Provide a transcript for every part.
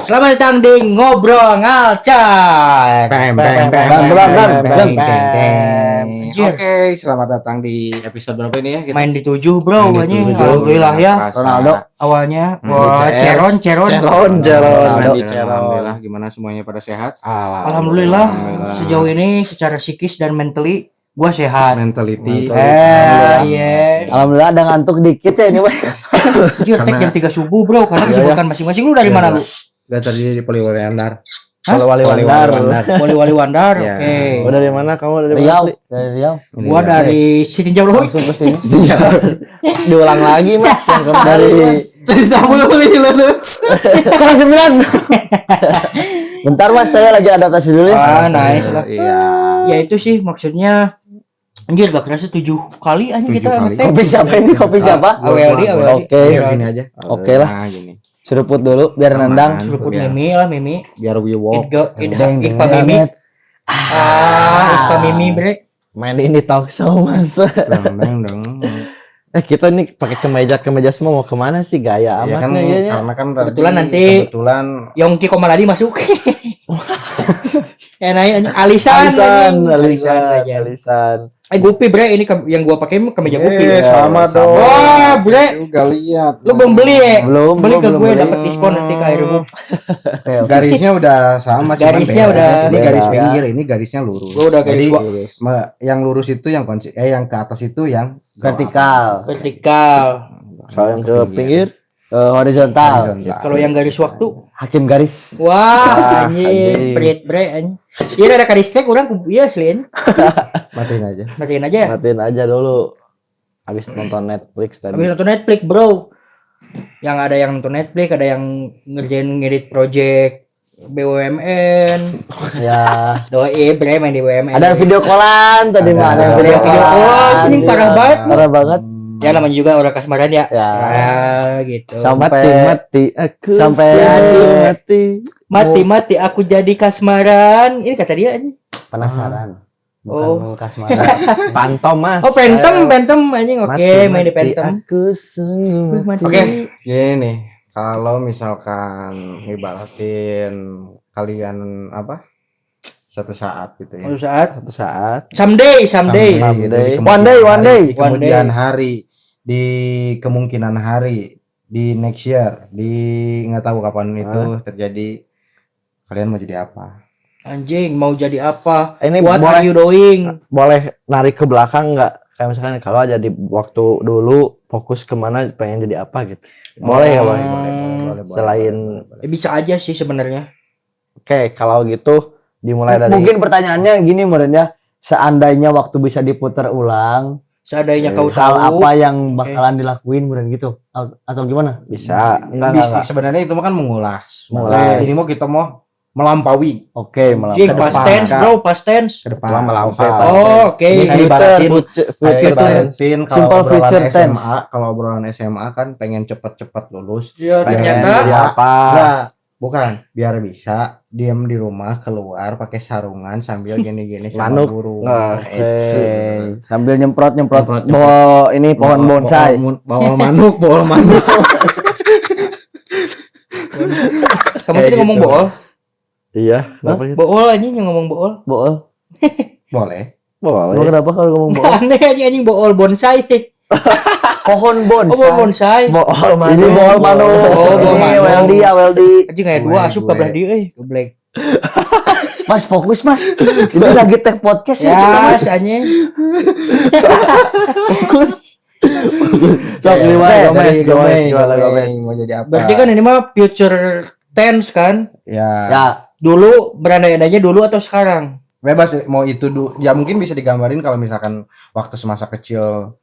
Selamat datang di Ngobrol Ngalcar. Oke, selamat datang di episode berapa ini ya? Kita Main di 7 bro, main di awalnya. 7. Alhamdulillah ya. Ronaldo Awalnya, CS. Ceron. Alhamdulillah, gimana semuanya pada sehat? Alhamdulillah. Sejauh ini secara psikis dan mentally gua sehat. Mentality. Yes. Alhamdulillah ada ngantuk dikit ya ini, Bang. Jir, tek jam 3 subuh bro, karena kesibukan masing-masing. Lu dari mana lu? Gak tadi di Poliwali Andar. Wali Wandar. Wali Wandar, Ya. oke. Oh, dari mana kamu? Dari Riau. mana? Dari Riau. Gua dari Sitinjau loh. Langsung ke sini. Diulang lagi, Mas, yang kemarin. Dari Samuel lulus. Kurang 9. Bentar, Mas, saya lagi adaptasi dulu ya. Ah, nice lah. Iya. Ya itu sih maksudnya. Anjir gak kerasa 7 kali aja 7 kita kali. ngetek. Kopi siapa ini? Kopi siapa? AWLD. Oke. Di sini aja. Oke lah. Nah, gini. Seruput dulu biar Aman. nendang. Seruput Biar- Mimi. Biar we walk. Ipa Mimi. Ipa Mimi bre. Main ini talk show, Mas. Dong. Kita nih pakai kemeja semua mau kemana sih gaya Ya kan, amatnya kayaknya. karena kan Kebetulan nanti kebetulan Yongki Komaladi masuk. Enak Alisan. Alisan. Gupi bre, ini yang gua pakai kemeja Gupi. sama dong. Wah, bre. Juga lihat. Lu belum beli ya? Belum, Beli ke belum gue beli. dapat diskon nanti ke airmu. Garisnya udah sama, cuman Garisnya beda. udah Ini garis beda. pinggir, ini garisnya lurus. Gua udah garis Jadi gua. yang lurus itu yang yang ke atas itu yang Vertikal. Vertikal. Kalau yang ke pinggir horizontal. horizontal. Kalau yang garis waktu, Hakim garis. wah, anjing, anjing. berit bre anjing. Iya ada garis tag orang iya selin. Matiin aja. Matiin aja. Matiin aja dulu. Habis nonton Netflix tadi. Habis nonton Netflix, bro. Yang ada yang nonton Netflix, ada yang ngerjain ngedit project BUMN. Ya. Doi bre main di BUMN. Ada video callan tadi Ada. mah. Ada Ada video call. Ini parah banget nih. Parah banget. Ya namanya juga orang kasmaran ya. Ya. Gitu. Sampai aku sampai Mati aku jadi kasmaran. Ini kata dia aja. penasaran. Oh. Bukan kasmaran. Pantom, Mas. Oh, Phantom anjing. Oke, main di Phantom. Aku sungguh mati. Oke, gini nih. Kalau misalkan ngibaratin kalian apa? Suatu saat gitu ya. Suatu saat. Satu saat. Someday. Gitu. Di One day. di kemudian hari, di kemungkinan hari, di next year, di nggak tahu kapan itu terjadi. Kalian mau jadi apa? Anjing, mau jadi apa? Ini What boleh- are you doing? Boleh narik ke belakang nggak? Kayak misalkan kalau aja di waktu dulu fokus kemana pengen jadi apa gitu. Boleh ya, boleh. Selain Bisa aja sih sebenarnya. Oke, kalau gitu dimulai dari mungkin pertanyaannya gini ya. Seandainya waktu bisa diputar ulang, Seandainya kau hal tahu apa yang bakalan dilakuin gitu atau gimana? Bisa. Enggak. Sebenarnya itu mah kan mengulas. Mengulas. Ini mau kita mau melampaui Oke, Jing, ke past depan, tense Kak. bro, past tense. ke depan. Melampaui. Oh, oke. Ini kayak ibaratin future tense. kalau Simple obrolan future tense. SMA, kalau obrolan SMA kan pengen cepet-cepet lulus. Iya, Pengen ternyata jadi apa? Enggak, bukan. Biar bisa diam di rumah, keluar pakai sarungan sambil gini-gini sama Manuk. guru. Oke. Sambil nyemprot Nyemprot. bawa ini pohon bonsai. Bawal manuk. kamu Kayak tadi ngomong gitu. bool. Iya, kenapa gitu? Bool anjing yang ngomong bool. Bool. Boleh. Emang kenapa kalau ngomong bool? Aneh anjing bool bonsai. Pohon Oh, bool bonsai. bonsai. Bool manuk. Ini bool manuk. Oh, bool Ini manuk. Weldi. Anjing kayak dua asup ke belah dia geblek. Mas fokus, Mas. Ini lagi tag podcast Ya, anjing. Fokus. Sok Oke, Gomez, Gomez mau jadi apa? Berarti kan ini mah future tense kan? Ya, Ya, Dulu berandai-andainya dulu atau sekarang? bebas mau itu ya mungkin bisa digambarin kalau misalkan waktu semasa kecil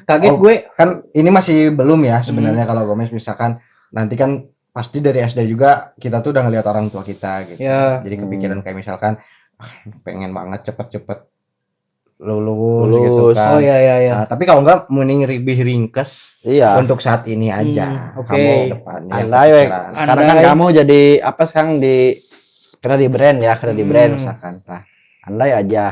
Kaget Oh. gue. kan ini masih belum ya sebenarnya kalau Gomez misalkan nanti kan pasti dari SD juga kita tuh udah ngelihat orang tua kita gitu. Ya. Jadi kepikiran kayak misalkan pengen banget cepet-cepet lulus gitu kan. Oh iya. Nah, tapi kalau enggak mending lebih ringkes iya. untuk saat ini aja. Oke. Kamu depannya Andai, kepikiran. sekarang kan Andai. kamu jadi apa sekarang karena di brand ya, karena di brand misalkan. Nah, andai aja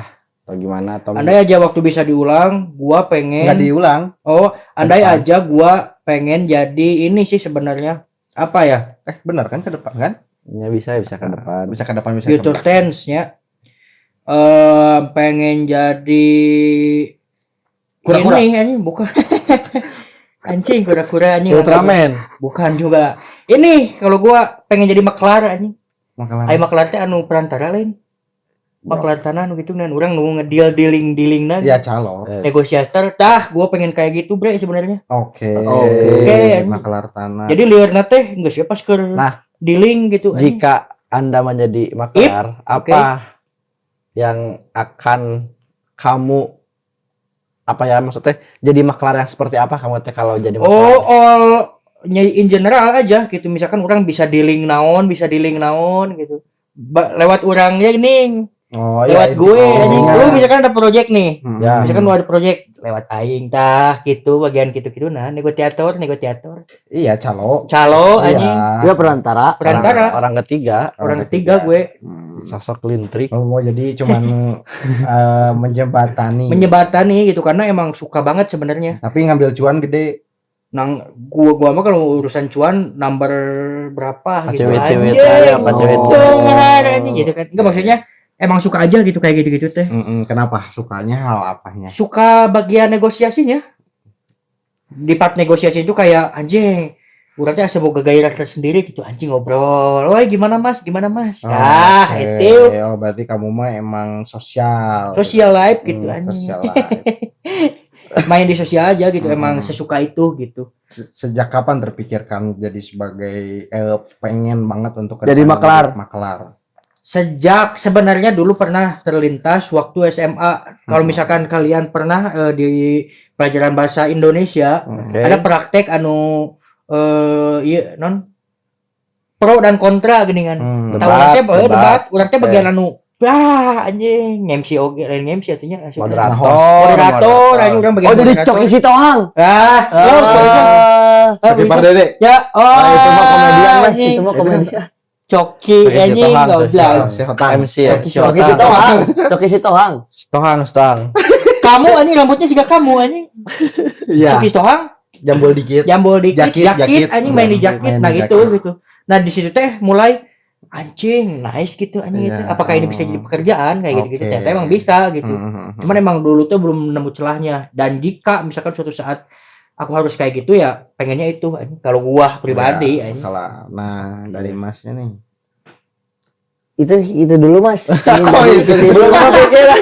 atau gimana atau Andai aja waktu bisa diulang, gua pengen. Enggak diulang. Oh, andai Depan. aja gua pengen jadi ini sih sebenarnya apa ya? Benar kan ke depan kan? Ya bisa ke depan. Bisa ke depan bisa ke Future belakang. tense-nya. Pengen jadi Kura-kura. ini anjing bukan. Anjing kura-kura anjing. Ultraman. Bukan juga. Ini kalau gua pengen jadi maklar anjing. Makalah. Ai maklar teh anu perantara lain. Maklar tanah anu gitu nan urang nu ngedeal-dealing nan. Ya calo. Negosiator tah gua pengen kayak gitu bre sebenarnya. Oke. Oke. Makelar tanah. Jadi liarna teh geus ya pas keur Nah, dealing gitu anjing. Jika Anda menjadi maklar, apa yang akan kamu apa ya maksudnya jadi maklar yang seperti apa kamu teh kalau jadi maklar? all in general aja gitu. Misalkan orang bisa dealing naon gitu. Lewat orangnya ning. Oh, Lewat iya, gue anjing. intinya. Lu misalkan ada project nih. Ya. Misalkan lu ada project lewat aing tah gitu bagian gitu-gitu nah negosiator. Iya, calo. Calo Iya. anjing. Dia perantara. Orang ketiga, Orang ketiga gue sosok lintrik. Oh, mau jadi cuman menjembatani. menyebatani gitu karena emang suka banget sebenarnya. Tapi ngambil cuan gede. Nang gua mah kalau urusan cuan number berapa gitu Cewek-cewek anjing. apa cewek-cewek. Bener, anjing gitu kan. Enggak maksudnya emang suka aja gitu kayak gitu-gitu teh. Kenapa? Sukanya hal apanya? Suka bagian negosiasinya. Di part negosiasi itu kayak anjing berarti asa boga gairah tersendiri gitu anjing ngobrol. Woi gimana Mas? Oke. Itu Oh, berarti kamu mah emang sosial. social life gitu anjing. Sosial life. Main di sosial aja gitu emang sesuka itu gitu. Sejak kapan terpikirkan jadi sebagai pengen banget untuk ke Jadi depan maklar? Maklar. Sejak sebenarnya dulu pernah terlintas waktu SMA. Kalau misalkan kalian pernah di pelajaran bahasa Indonesia Oke. ada praktek anu iya non pro dan kontra gini kan. Tahu urang teh debat, urang teh bagian anu anjing MC oge lain MC atunya moderator anjing urang bagian Oh jadi moderator. Coki Sitohang. Tapi Pardede. Ya, Itu mah komedian mas, anjing. itu mah komedian. Coki anjing goblok. MC ya. Coki Sitohang, Coki Sitohang. Stohang. Kamu anjing rambutnya siga kamu anjing. Iya. Coki Sitohang Jambul dikit. jakit anjing main di jakit. Nah Main di gitu. Nah di situ teh mulai anjing nice gitu anjing Iya. itu. Apakah ini bisa jadi pekerjaan kayak gitu-gitu. Oke. Ternyata emang bisa gitu. Cuman emang dulu tuh belum nemu celahnya. Dan jika misalkan suatu saat aku harus kayak gitu ya pengennya itu anjing. Kalau gua pribadi Ya, anjing. nah dari masnya nih. Itu dulu mas. Oh, itu belum kepikiran.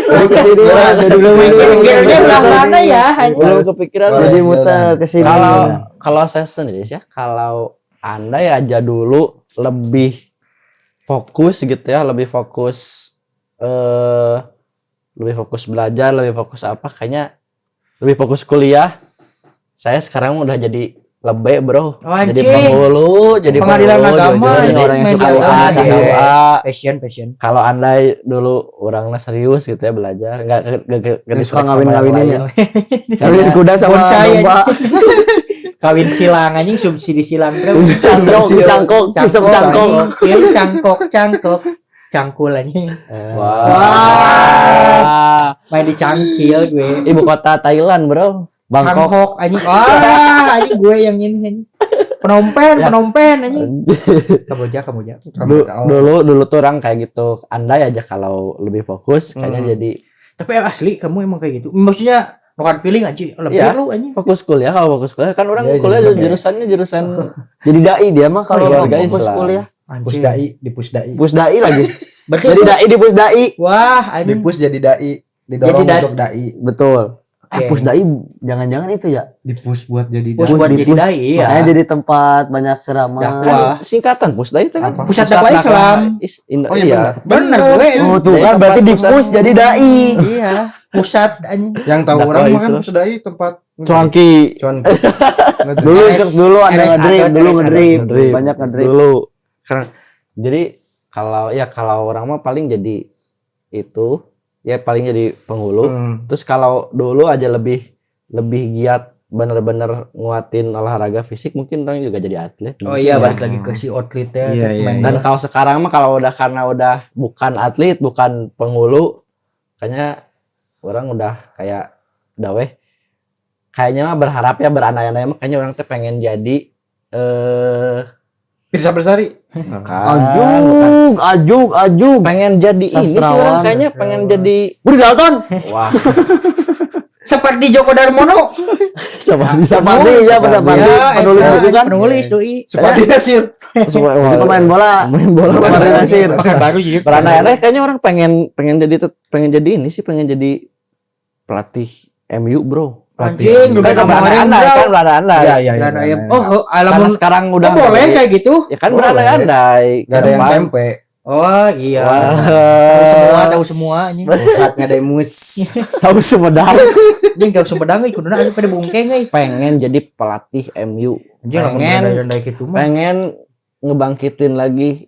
Kira-kira belah mana ya anjing? Belum kepikiran. Boleh, Jadi jalan. muter ke sini. Kalau saya sendiri ya, kalau Anda ya aja dulu lebih fokus gitu ya, lebih fokus belajar, lebih fokus apa? Kayaknya lebih fokus kuliah. Saya sekarang udah jadi lebih bro, Oh, jadi anjing. penghulu, jadi Pengadilan penghulu, agama, jadi anjing, orang yang main suka di doa, agama, doa. Passion. Kalau Anda dulu orangnya serius gitu ya belajar, nggak Yang suka distract sama ngawin-ngawinin yang ya. lain. Kawin kuda sama Bonsai, domba. Kawin silang anjing subsidi silang bro. Cangkok. Cangkul anjing. Wah. Main di cangkil gue. Ibu kota Thailand bro, Bangkok. Cangkok anjing. Anjing gue yang ini anjing. Penompen anjing. Kamu aja. Dulu tuh orang kayak gitu. Anda aja kalau lebih fokus kayaknya jadi Tapi asli kamu emang kayak gitu. Maksudnya bukan feeling anjing. Lebih Iya. lu anjing. fokus kuliah. Kalau fokus kuliah kan orang Iya, kuliah jadi jurusannya jurusan Jadi dai dia mah kalau Keluarga fokus Islam. kuliah. Pusdai di Pusdai. Pusdai lagi. Berarti Jadi dai di Pusdai. wah Di anjing. Pus jadi dai, didorong Jadi dai. untuk dai. Betul. Oke. Pusdai jangan-jangan itu ya. Di Pus buat jadi Pus dai. buat Di jadi Pus- dai iya. Makanya jadi tempat banyak ceramah. Dakwah. singkatan pusda itu kan. Apa? Pusat dakwah Islam. Oh iya, Bener gue. Oh tuh Jadi kan berarti di tempat pus jadi dai. Iya. Pusat anjing. Yang tahu Dakwah orang mah kan Islam. Pusdai tempat Cuanki. cuan. Dulu ada RS ngedrip, ada, dulu RS ada. ngedrip, banyak ngedrip. Dulu. Karena jadi kalau orang mah paling jadi itu ya paling jadi penghulu. Terus kalau dulu aja lebih giat bener-bener nguatin olahraga fisik mungkin orang juga jadi atlet. Oh iya balik lagi ke si atletnya. Iya, iya, main Dan bola. kalau sekarang mah kalau udah karena udah bukan atlet, bukan penghulu, kayaknya orang udah kayak udah weh kayaknya mah berharap ya berandai-andai mah kayaknya orang teh pengen jadi Pirsa Bersari. Ajuk. pengen jadi ini sih Sastrawan. orang kayaknya pengen jadi Budi Dalton. wah Seperti Joko Darmono. seperti Sapardi ya, Sapardi. Penulis buku kan? Penulis doi. Seperti Nasir. Dia pemain bola. Sapardi Nasir. Pakai baru jadi. berandai-andai kayaknya orang pengen jadi ini sih pengen jadi pelatih MU bro. Anjing, lu Kan udah berandai-andai kan berandai. Iya. Dan ayam. benar. Oh, Karena alamun sekarang udah boleh kayak gitu. ya kan Boleh. berandai-andai. Gak ada yang tempe. Oh iya. Wah. Tahu semua anjing. Saat nggak ada mus. Tahu Sumedang. Anjing tahu Sumedang euy kuduna pada bungkeng euy. Pengen jadi pelatih MU. Anjing lamun Pengen dandai gitu mah. pengen ngebangkitin lagi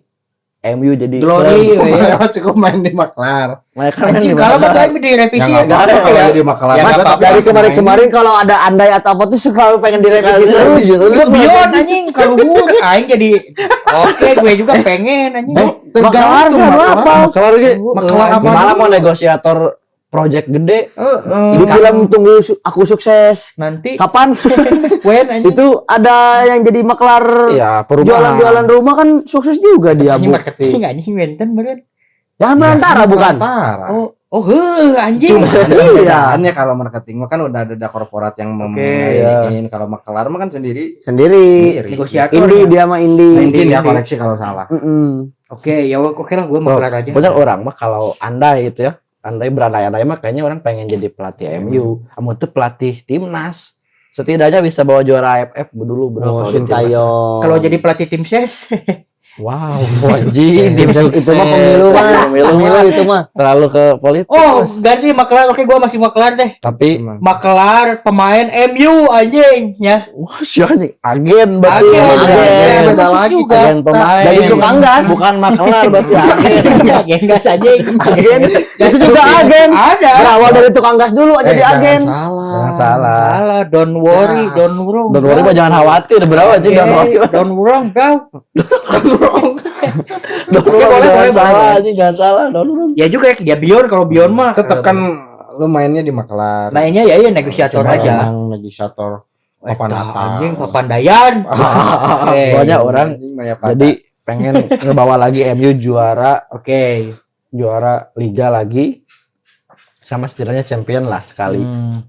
MU jadi Glory klub. we. Cukup main di Maklar. Mereka kan Anjing di kalau Maklar. mau direvisi ya. Yang nggak apa-apa kalau di Maklar. Ya, nggak juga, apa-apa. tapi Dari main. kemarin kalau ada andai atau apa tuh selalu pengen direvisi terus. Lu bion anjing kalau aing jadi oke gue juga pengen anjing. Maklar sih apa? Maklar lagi. Maklar apa? Malah mau negosiator project gede. Di film Tunggu Aku Sukses. Nanti Kapan? when anjing. Itu ada yang jadi maklar Iya, perubahan. jualan-jualan rumah kan sukses juga dia, Anjing Bu. marketing anjing wenten beureun. Jangan perantara bukan? Perantara. Oh heuh anjing. Iya. Bedanya kalau marketing mah kan udah ada korporat yang Iya. memiliki. Kalau Maklar mah kan sendiri. Sendiri. Negosiator. Indie dia mah indie. Mungkin ya koreksi kalau salah. Oke, ya oke lah gue mau kelar aja. Banyak orang mah kalau andai gitu ya. Andai berandai-andai mah kayaknya orang pengen jadi pelatih MU. Amun tuh pelatih timnas. Setidaknya bisa bawa juara AFF dulu bro. Oh, kalau di timnas. Sintayong. Kalau jadi pelatih tim ses, Wow, wajib tim itu mah pemilu Mas. Pemilu itu mah. terlalu ke politik. oh ganti maklar. Oke, gue masih maklar deh. Tapi Maklar pemain MU anjing ya. wah anjing agen berarti. Agen. Beda Masuk lagi juga. agen pemain. Jadi tukang gas. Bukan maklar berarti agen. Agen gas anjing. Agen. Itu juga agen. Ada. Berawal dari tukang gas dulu jadi agen. Jangan salah. Salah, don't worry, Gas. don't wrong. Don't worry mah jangan khawatir berapa aja don't worry. Don't wrong, bro. Don't Oke, worry, boleh, jangan boleh, salah boleh. aja jangan salah don't worry. Ya juga ya Bion kalau Bion mah Tetap kan lu mainnya di Maklar. mainnya ya negosiator Cuma aja. emang negosiator papan Eta, atas. anjing papandayan. Oke. Banyak orang Anjing, banyak pada. jadi pengen ngebawa lagi MU juara Oke. liga lagi sama setidaknya champion lah sekali.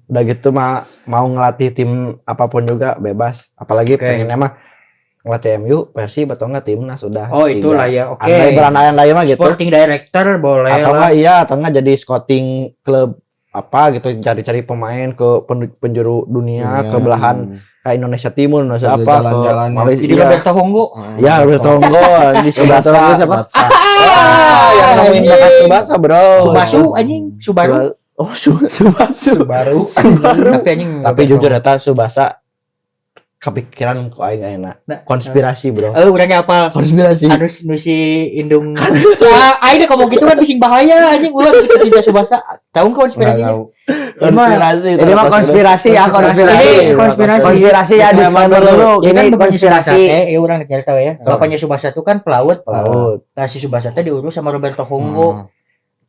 Udah gitu mah mau ngelatih tim apapun juga bebas. Apalagi Oke. pengennya mah ngelatih MU, Persib atau enggak timnas sudah. Oh, itulah ya. Oke. Andai berandai-andai mah gitu. Sporting director boleh Atau lah. enggak iya atau enggak jadi scouting klub apa gitu cari-cari pemain ke penjuru dunia ke belahan kayak Indonesia Timur Indonesia Jadi apa ke jalan-jalan. Malaysia. Jadi Roberto Honggo. Ya Roberto Honggo di Subasa. siapa? Yang nemuin bakat Subasa bro. Subasu anjing, Subaru. Oh Subasu. baru. Tapi anjing. Tapi jujur eta Subasa kepikiran kok aing enak. Konspirasi bro. Urangnya apa? Konspirasi. Anu si Indung. Aing ngomong gitu kan bising bahaya anjing ulah cerita Subasa. Tahu kan konspirasinya? Konspirasi. Ini mah konspirasi ya, konspirasi. Ini konspirasi. Konspirasi ya di Disclaimer dulu. Ini kan Ini bapaknya Subasa konspirasi. teh, urang nyari tahu ya. Bapaknya Subasa itu kan pelaut. Pelaut. Nah si Subasa teh diurus sama Roberto Honggo.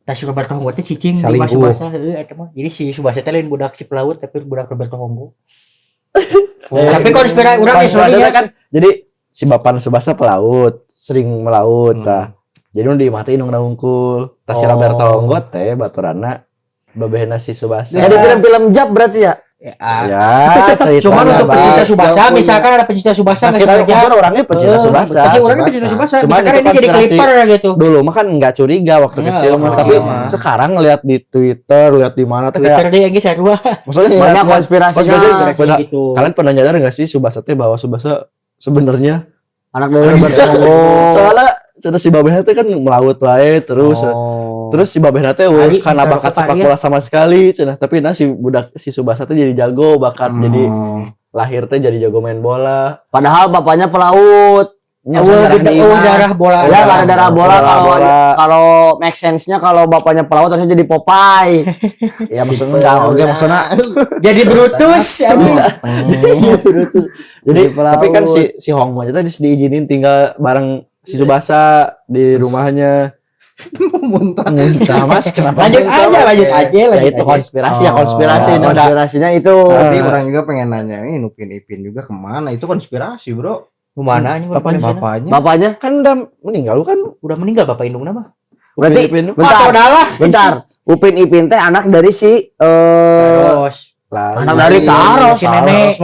Nah si Roberto Honggo teh cicing di Selingkuh. Mas Subasa heuh eta mah. Jadi si Subasa teh lain budak si pelaut tapi budak Roberto Honggo. Tapi konspirasi urang Konspirasinya sorry kan jadi si bapak Subasa pelaut, sering melaut tah. Jadi nu dimatiin nu ngungkul. Tah si Oh. Roberto Honggo teh baturana babehna si Subasa. Jadi film-film Jab berarti ya? Ya, cerita Cuman untuk pecinta Subasa, Subasa misalkan ada pecinta Subasa kita nggak sengaja. kan orangnya pecinta Subasa. Pasti orangnya pecinta Subasa. Cuman Misalkan itu ini jadi konspirasi. clipper gitu. Dulu mah kan nggak curiga waktu Ya, kecil mah, waktu tapi kecil mah. sekarang lihat di Twitter, lihat di mana tuh Twitter kayak deh yang sarua. maksudnya Banyak lihat- konspirasinya. Konspirasi gitu. Kalian pernah nyadar nggak sih Subasa teh bahwa Subasa sebenarnya Anak dari Roberto Honggo. soalnya sudah si babehna teh kan melaut wae terus Oh. terus si babehna teh Ari, karena taruh bakat apa, sepak Ari, bola sama sekali cenah tapi nah si Subasa teh jadi jago bakat jadi lahir teh jadi jago main bola. Padahal bapaknya pelaut. Darah bola. Ya, ada darah bola kalau bola. kalau make sense-nya kalau bapaknya pelaut harusnya jadi Popeye. Ya maksudnya enggak oke maksudnya Jadi Brutus. jadi pelaut. tapi kan si Hongmo tadi diizinin tinggal bareng si Subasa di rumahnya. Muntah. Muntah Mas, kenapa? Lanjut aja. Ya itu konspirasi ya, konspirasi ini udah. Konspirasinya itu. Nanti orang juga pengen nanya, ini Upin Ipin juga kemana? Itu konspirasi, bro. Kemana anjing Bapaknya. Bapaknya Kan udah meninggal kan. udah meninggal Bapak Indung nama. berarti Upin Ipin. bentar. Upin Ipin teh anak dari si Terus anak dari Taros. Si nenek.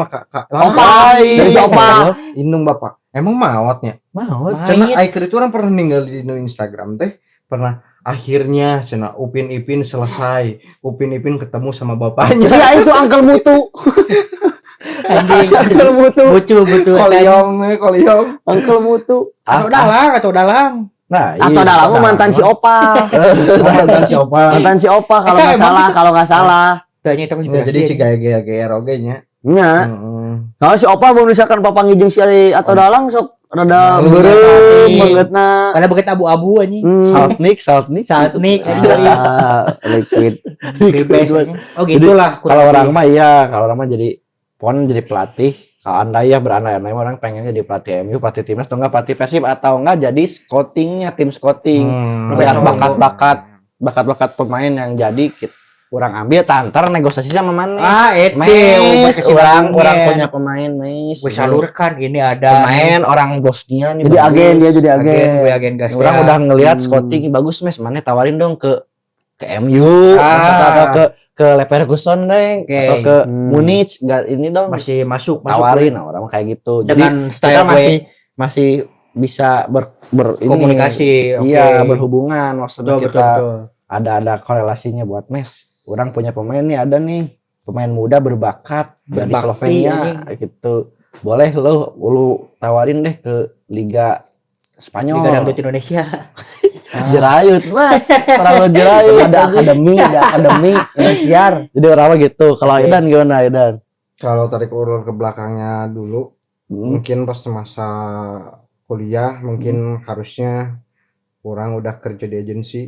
Opa. Dari si Opa. Indung bapak. Emang mawatnya? Mau. Karena Aiker itu orang pernah ninggal di Instagram teh. Pernah akhirnya cina Upin Ipin selesai. Upin Ipin ketemu sama bapaknya. Ya itu Uncle Mutu. Anjing. Uncle Mutu. Bucu. Koliong. Uncle Mutu. Atau dalang. Nah, Atau dalam mantan si Opa. Mantan si Opa. Mantan si Opa kalau nggak salah. Tanya terus Jadi si gaya oge nya. Nya. Kalau si Opa mau misalkan papa ngijeng si atau dalang sok rada Lalu beureum salting. bangetna. Karena begitu abu-abu anjing. Saltnik. Saltnik Liquid. bebas. Oh gitulah. Kalau orang mah iya, kalau orang mah jadi pelatih. Kalau Anda ya berandai-andai orang pengen jadi pelatih MU, pelatih timnas atau enggak pelatih Persib atau enggak jadi scoutingnya, tim scouting. Lihat bakat-bakat pemain yang jadi kurang ambil tantar negosiasi sama mana. Etis. Orang punya pemain mes. Gue salurkan ini ada pemain orang Bosnia nih. Jadi agen dia jadi agen. Gue agen gas. Orang udah ngelihat scouting bagus mes, mana tawarin dong ke MU atau ke Leverkusen deng atau ke Munich, enggak ini dong masih masuk tawarin orang kayak gitu. Dengan Jadi style kita masih bisa komunikasi. Iya, berhubungan maksudnya Betul, kita betul. ada korelasinya buat mes. Orang punya pemain nih, ada nih pemain muda berbakat dari Slovenia gitu. Boleh lu tawarin deh ke Liga Spanyol. Liga Dangdut Indonesia. Jerayut Mas, terlalu jerayut. Ada akademi siar. Jadi orang gitu. Kalau Edan gimana Edan? Kalau tarik ulur ke belakangnya dulu, mungkin pas masa kuliah mungkin harusnya orang udah kerja di agensi.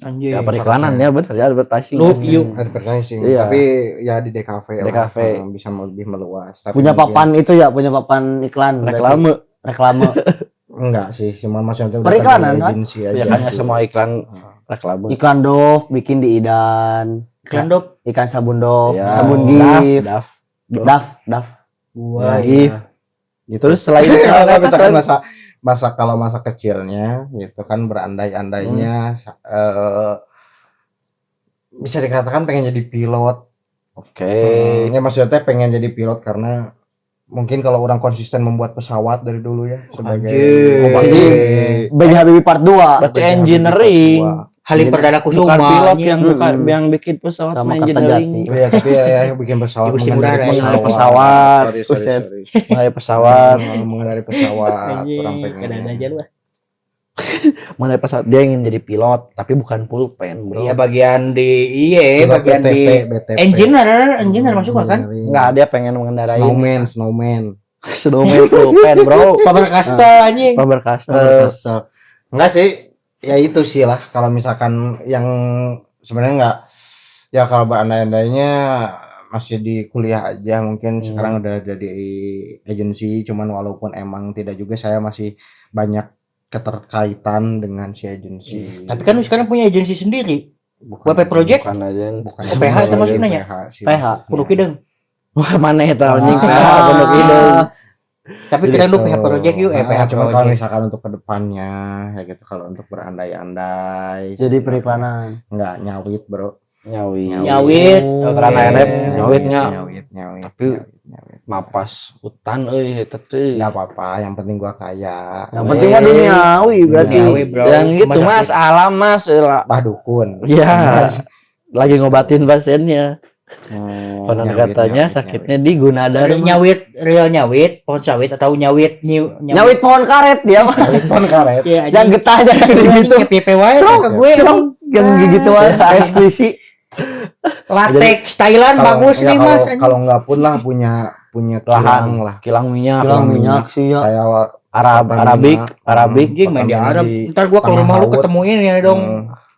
Anjing. Ya periklanan ya benar ya advertising. Advertising. Iya. Tapi ya di DKV DKV. lah, bisa lebih meluas. Tapi Punya mungkin- papan itu ya, punya papan iklan. Reklame. Reklame. Enggak sih, cuma maksudnya udah Periklanan, kerja di kan? agensi Ya aja. kan semua iklan reklame. Iklan Dove bikin di Idan. Iklan Dove. Ikan sabun Dove, Ya, sabun Gif. Daf. Wah, Gif. Gitu. Terus selain Kalau misalkan masa kecilnya gitu kan berandai-andainya bisa dikatakan pengen jadi pilot. Oke. Ya maksudnya pengen jadi pilot karena mungkin kalau orang konsisten membuat pesawat dari dulu ya sebagai B.J. Habibie part 2. Berarti engineering. Halim Perdana Kusuma. Bukan pilot anjing. yang bikin pesawat Sama engineering. Kertajati. Ya, tapi ya bikin pesawat, Ibu Simurara, mengendarai ya. Pesawat. Sorry. Mengenai pesawat, Mengendarai pesawat, Anjing, orang pengen. ada aja lu. mengenai pesawat dia ingin jadi pilot tapi bukan pulpen, bro. Iya bagian di Pilot bagian di BTP. engineer masuk kan? Enggak, dia pengen mengendarai Snowman. snowman pulpen, bro. Faber-Castell anjing. Faber-Castell. Enggak sih, ya itu sih lah. Kalau misalkan yang sebenarnya enggak, ya kalau berandai-andainya masih di kuliah aja mungkin sekarang udah jadi agensi, cuman walaupun emang tidak juga saya masih banyak keterkaitan dengan si agensi. Tapi kan lu sekarang punya agensi sendiri. WP Project? Bukan aja. OPH itu maksudnya ya? PH. Kudu kideng. Wah, mana ya tahu nih Ah. pondok hidung. Tapi kira lu PH Project yuk, PH Cuma kalau Project. misalkan untuk kedepannya ya gitu, kalau untuk berandai-andai Jadi periklanan. enggak nyawit, bro. Nyawit. Karena Oke. NF nyawitnya Nyawit. Tapi- mapas hutan euy eta teh. Enggak apa-apa, yang penting gua kaya. Yang penting mah duniawi berarti. Duniawi, bro. Yang gitu Rumah Mas, sakit. alam Mas. Bah dukun. Iya. Lagi ngobatin pasiennya. Oh, Konon katanya sakitnya di Gunadharma. Real nyawit, pohon sawit atau nyawit Nyawit pohon karet dia mah. Telepon karet. Iya, Yang getah aja gitu. PPW Celok, yang gituan ekskrisi. latex Thailand bagus nih Mas. Kalau enggak pun lah punya Lahan kilang lah. kilang minyak. Kilang minyak sih ya. Kayak Arabik. Anjing main di Arab. Ntar gua kalau Tengah rumah lu laut. ketemuin ya dong.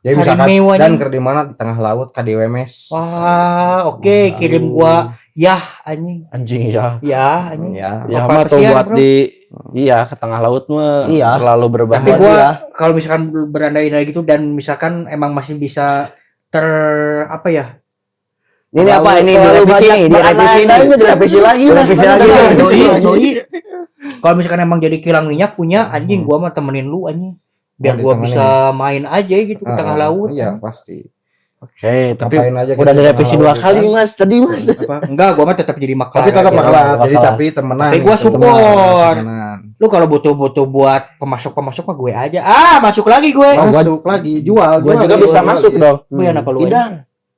Jadi Hari misalkan mewah dan nih. ker di mana di tengah laut KDWMS. Wah, oke kirim gua yah anjing. Anjing ya. Ya anjing. Ya. Ya Apa mah tuh kesian, buat bro? di Iya, ke tengah laut mah Iya. terlalu Tapi berbahaya. gua kalau misalkan berandai-andai gitu dan misalkan emang masih bisa apa ya? Ini apa ini Terlalu direvisi banyak nih, direvisi nih. berandai-andainya, direvisi lagi, Mas. Direvisi lagi. Doi. Kalau misalkan emang jadi kilang minyak punya anjing, gua mah temenin lu anjing. Biar gua ditemenin. bisa main aja gitu ke tengah laut. Iya pasti. Oke, tapi Ngapain aja udah kita direvisi tengah 2 laut, kali, kan? Mas. Tadi, Mas. Apa? Enggak, gua mah tetap jadi maklar. Tapi tetap aja. makalah. Jadi Makalah. tapi temenan. Tapi gua gitu. support. Temenan. Lu kalau butuh buat pemasok mah gue aja. Masuk lagi gue. Masuk lagi jual. Gua jual juga lagi, bisa jual masuk lagi. dong. Gue yang apa lu? Idan,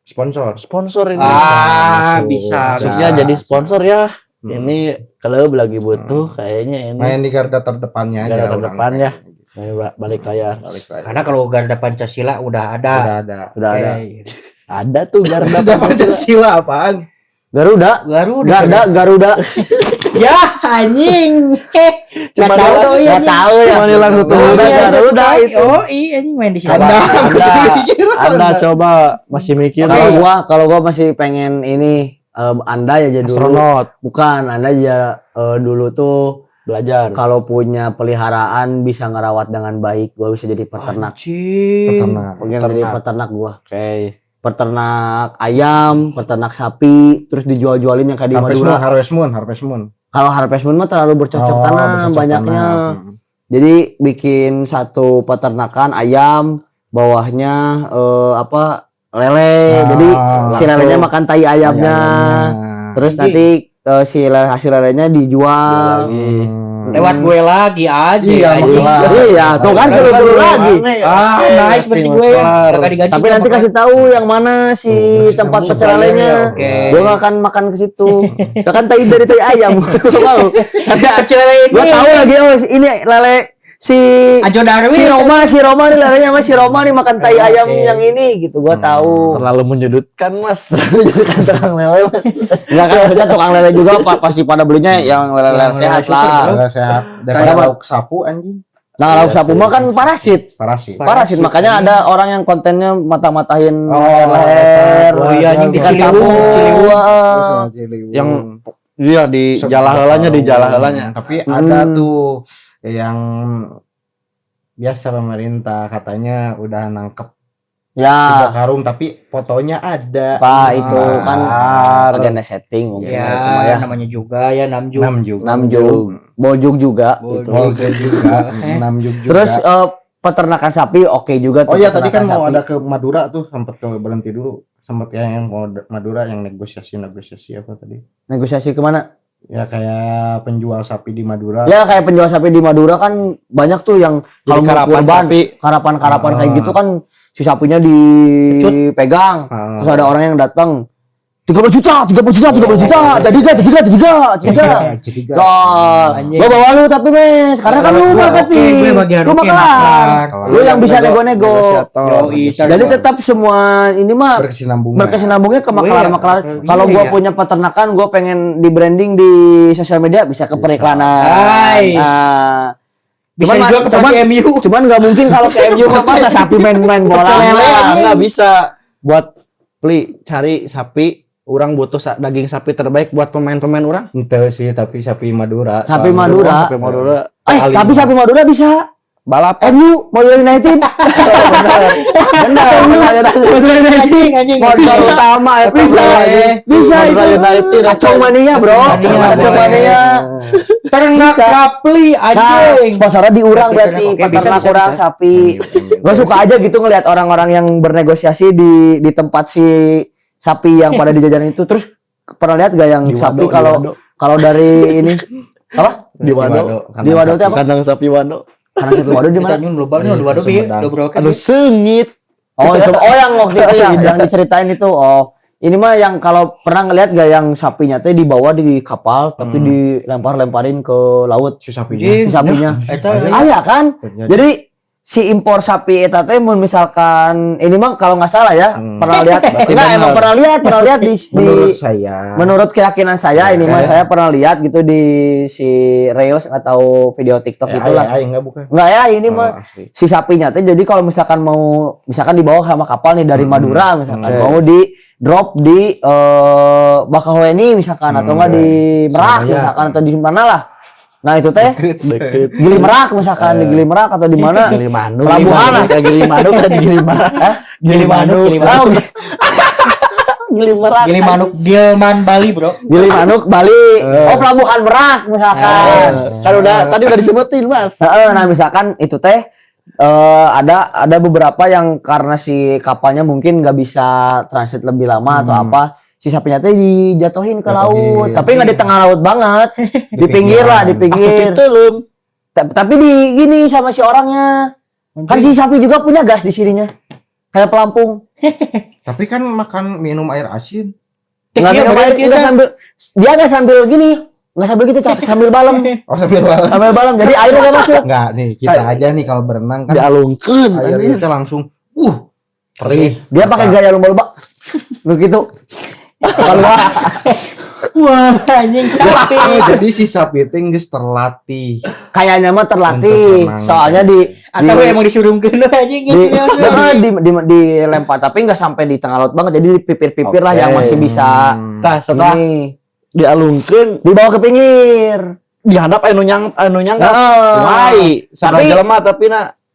Sponsor. sponsor ini. masuk. Bisa. Maksudnya Bisa. jadi sponsor ya. Hmm. Ini klub lagi butuh kayaknya ini. Main di garda terdepannya aja. Garda orang. terdepan ya. Balik layar. Balik lagi. Karena kalau Garda Pancasila udah ada. Udah ada. Udah ada. Eh, Ada tuh Garda Garda Pancasila. Pancasila apaan? Garuda. Garuda. Ya anjing. Cuma Nggak tahu dia- doi, Nggak anjing. tahu ya. Cuma hilang satu Oh, huruf. iya, Garuda satu itu. Oh iya anjing main di sini. Anda. Anda coba masih mikir Kalau gua masih pengen ini Anda ya jadi dulu. astronot, Bukan, Anda ya dulu tuh belajar. kalau punya peliharaan bisa ngerawat dengan baik, gua bisa jadi peternak. Anjing. Peternak. Pengen jadi peternak gua. Oke. Peternak ayam, peternak sapi, terus dijual-jualin yang kayak di Madura. Harvest Moon. Kalau Harvest Moon mah terlalu bercocok tanam bercocok banyaknya. tanam. Jadi bikin satu peternakan ayam, bawahnya lele. Jadi si lelenya makan tai ayamnya. Terus nanti hasil lelenya dijual. Lewat gue lagi aja. Iya, anjing. makanya. Iya, tuh kan kalau lagi. Nice berarti gue ya. Kagak diganti. Tapi nanti kasih tahu yang mana si tempat pecel lelenya. Oke. Gue gak akan makan ke situ. Kan tai dari tai ayam. Gak mau. Tapi pecel lele ini. Gue tahu lagi ini lele si Ajo Darwin. si Roma nih lelenya sama si Roma nih makan tai ayam Oke. yang ini gitu. Gue tahu. Terlalu menyudutkan, Mas. Terlalu menyudutkan tukang lele, Mas. Enggak kan maksudnya tukang lele juga pasti pada belinya yang lele Yang sehat super, lah. Agak sehat. Daripada lauk sapu anjing. Nah, lauk sapu mah kan parasit. Parasit. Parasit makanya ada orang yang kontennya mata-matahin Oh, leher. Oh iya, anjing di Ikan sapu. Ciliwung. Yang iya di jalahalanya di jalahalanya. Tapi ada tuh yang biasa pemerintah katanya udah nangkep 3 Ya, karung tapi fotonya ada. Pak itu kan Benar. agenda setting mungkin Ya, itu mah ya. namanya juga ya Namju. 6 juga. 6 jug, boljug juga Boljug. gitu. Bolga juga. 6 juga. Terus peternakan sapi oke juga tuh. oh iya tadi kan peternakan mau sapi. ada ke Madura tuh sempat ke berhenti dulu. Sempat yang mau Madura yang negosiasi apa tadi? Negosiasi kemana? Ya kayak penjual sapi di Madura. Ya kayak penjual sapi di Madura kan banyak tuh yang kalau mau karapan kurban, sapi. karapan kayak gitu kan si sapinya dipegang. Terus ada orang yang datang 30 juta, jadi gua bawa lu tapi mes, karena kan lu marketing, lu makelar, lu yang bisa nego-nego. Jadi tetap semua ini mah berkesinambungnya ke maklar-maklar. Kalau gua punya peternakan, gua pengen di branding di sosial media bisa ke periklanan. Nah, Bisa juga ke pelatih MU. cuman nggak mungkin kalau ke MU mah masa sapi main bola. Nggak bisa buat beli cari sapi. Orang butuh daging sapi terbaik buat pemain-pemain orang. Itu sih tapi sapi Madura. Sapi Madura. Sapi Madura. Tapi sapi Madura bisa Balap. MU Madura United. Benar. Madura United Sponsor utama ya. bisa itu. United. Kacau mania bro. Kacau mania. Ternak Bisa. Rapli Nah, anjing. sponsornya di urang berarti Oke, bisa, peternak bisa, urang bisa. sapi. Gue suka aja gitu ngelihat orang-orang yang bernegosiasi di tempat si sapi yang pada dijajarin itu. Terus pernah lihat gak yang Di sapi Wado, kalau dari ini apa? Di Wado. Di Wado itu apa? Kandang sapi Wado. Karena sapi Wado di mana? Kita nyun global nih waduh bi, dobro kan. Aduh sengit. Oh itu yang waktu itu yang diceritain itu. Oh ini mah yang kalau pernah ngelihat gak yang sapinya teh dibawa di kapal tapi dilempar-lemparin ke laut. Si sapinya. Anjing. Si sapinya. Eta Iya kan? Jadi si impor sapi eta teh mun misalkan ini mah kalau nggak salah ya pernah lihat enggak emang pernah lihat di Menurut saya. menurut keyakinan saya ini mah saya pernah lihat gitu di si Reels atau video TikTok gitulah. Enggak bukan. Enggak ya ini mah asli. si sapinya teh jadi kalau misalkan dibawa sama kapal nih dari Madura misalkan mau di drop di Bakauheni misalkan atau enggak di Merak Surabaya. misalkan atau di mana lah. Nah itu teh Deket. Gili Merak misalkan di Gili Merak atau di mana? Gili Manuk. Pelabuhan lah. Gili Manuk dan Gili Merak. Gili Manuk, Gili Manuk. Gili Merak. Gili Manuk, Gilman Bali, Bro. Gili Manuk Bali. Oh Pelabuhan Merak misalkan. Kan tadi udah disebutin, Mas. Nah misalkan itu teh ada beberapa yang karena si kapalnya mungkin nggak bisa transit lebih lama atau apa, si sapinya teh dijatuhin ke laut, tapi nggak di tengah laut banget, di pinggir lah, di pinggir. Tapi di gini sama si orangnya, kan si sapi juga punya gas di sininya, kayak pelampung. Tapi kan makan minum air asin. Nggak minum air, dia nggak sambil gini. Nggak sambil gitu, sambil balem. Oh, sambil balem. Sambil balem, jadi airnya nggak masuk. Enggak nih, kita aja nih kalau berenang kan Dialungkeun. airnya kita langsung perih. Dia pakai gaya lumba-lumba. Begitu. Keluar. Wah, anjing sapi. Jadi si sapi itu geus terlatih. Kayaknya mah terlatih. Untuk Soalnya Atau emang disuruhkeun anjing dilempar, tapi nggak sampai di tengah laut banget. Jadi di pipir-pipir lah yang masih bisa. Tah setelah Ini dialungkeun dibawa ke pinggir. dihandap anu nyang Tapi- sampai jelema tapi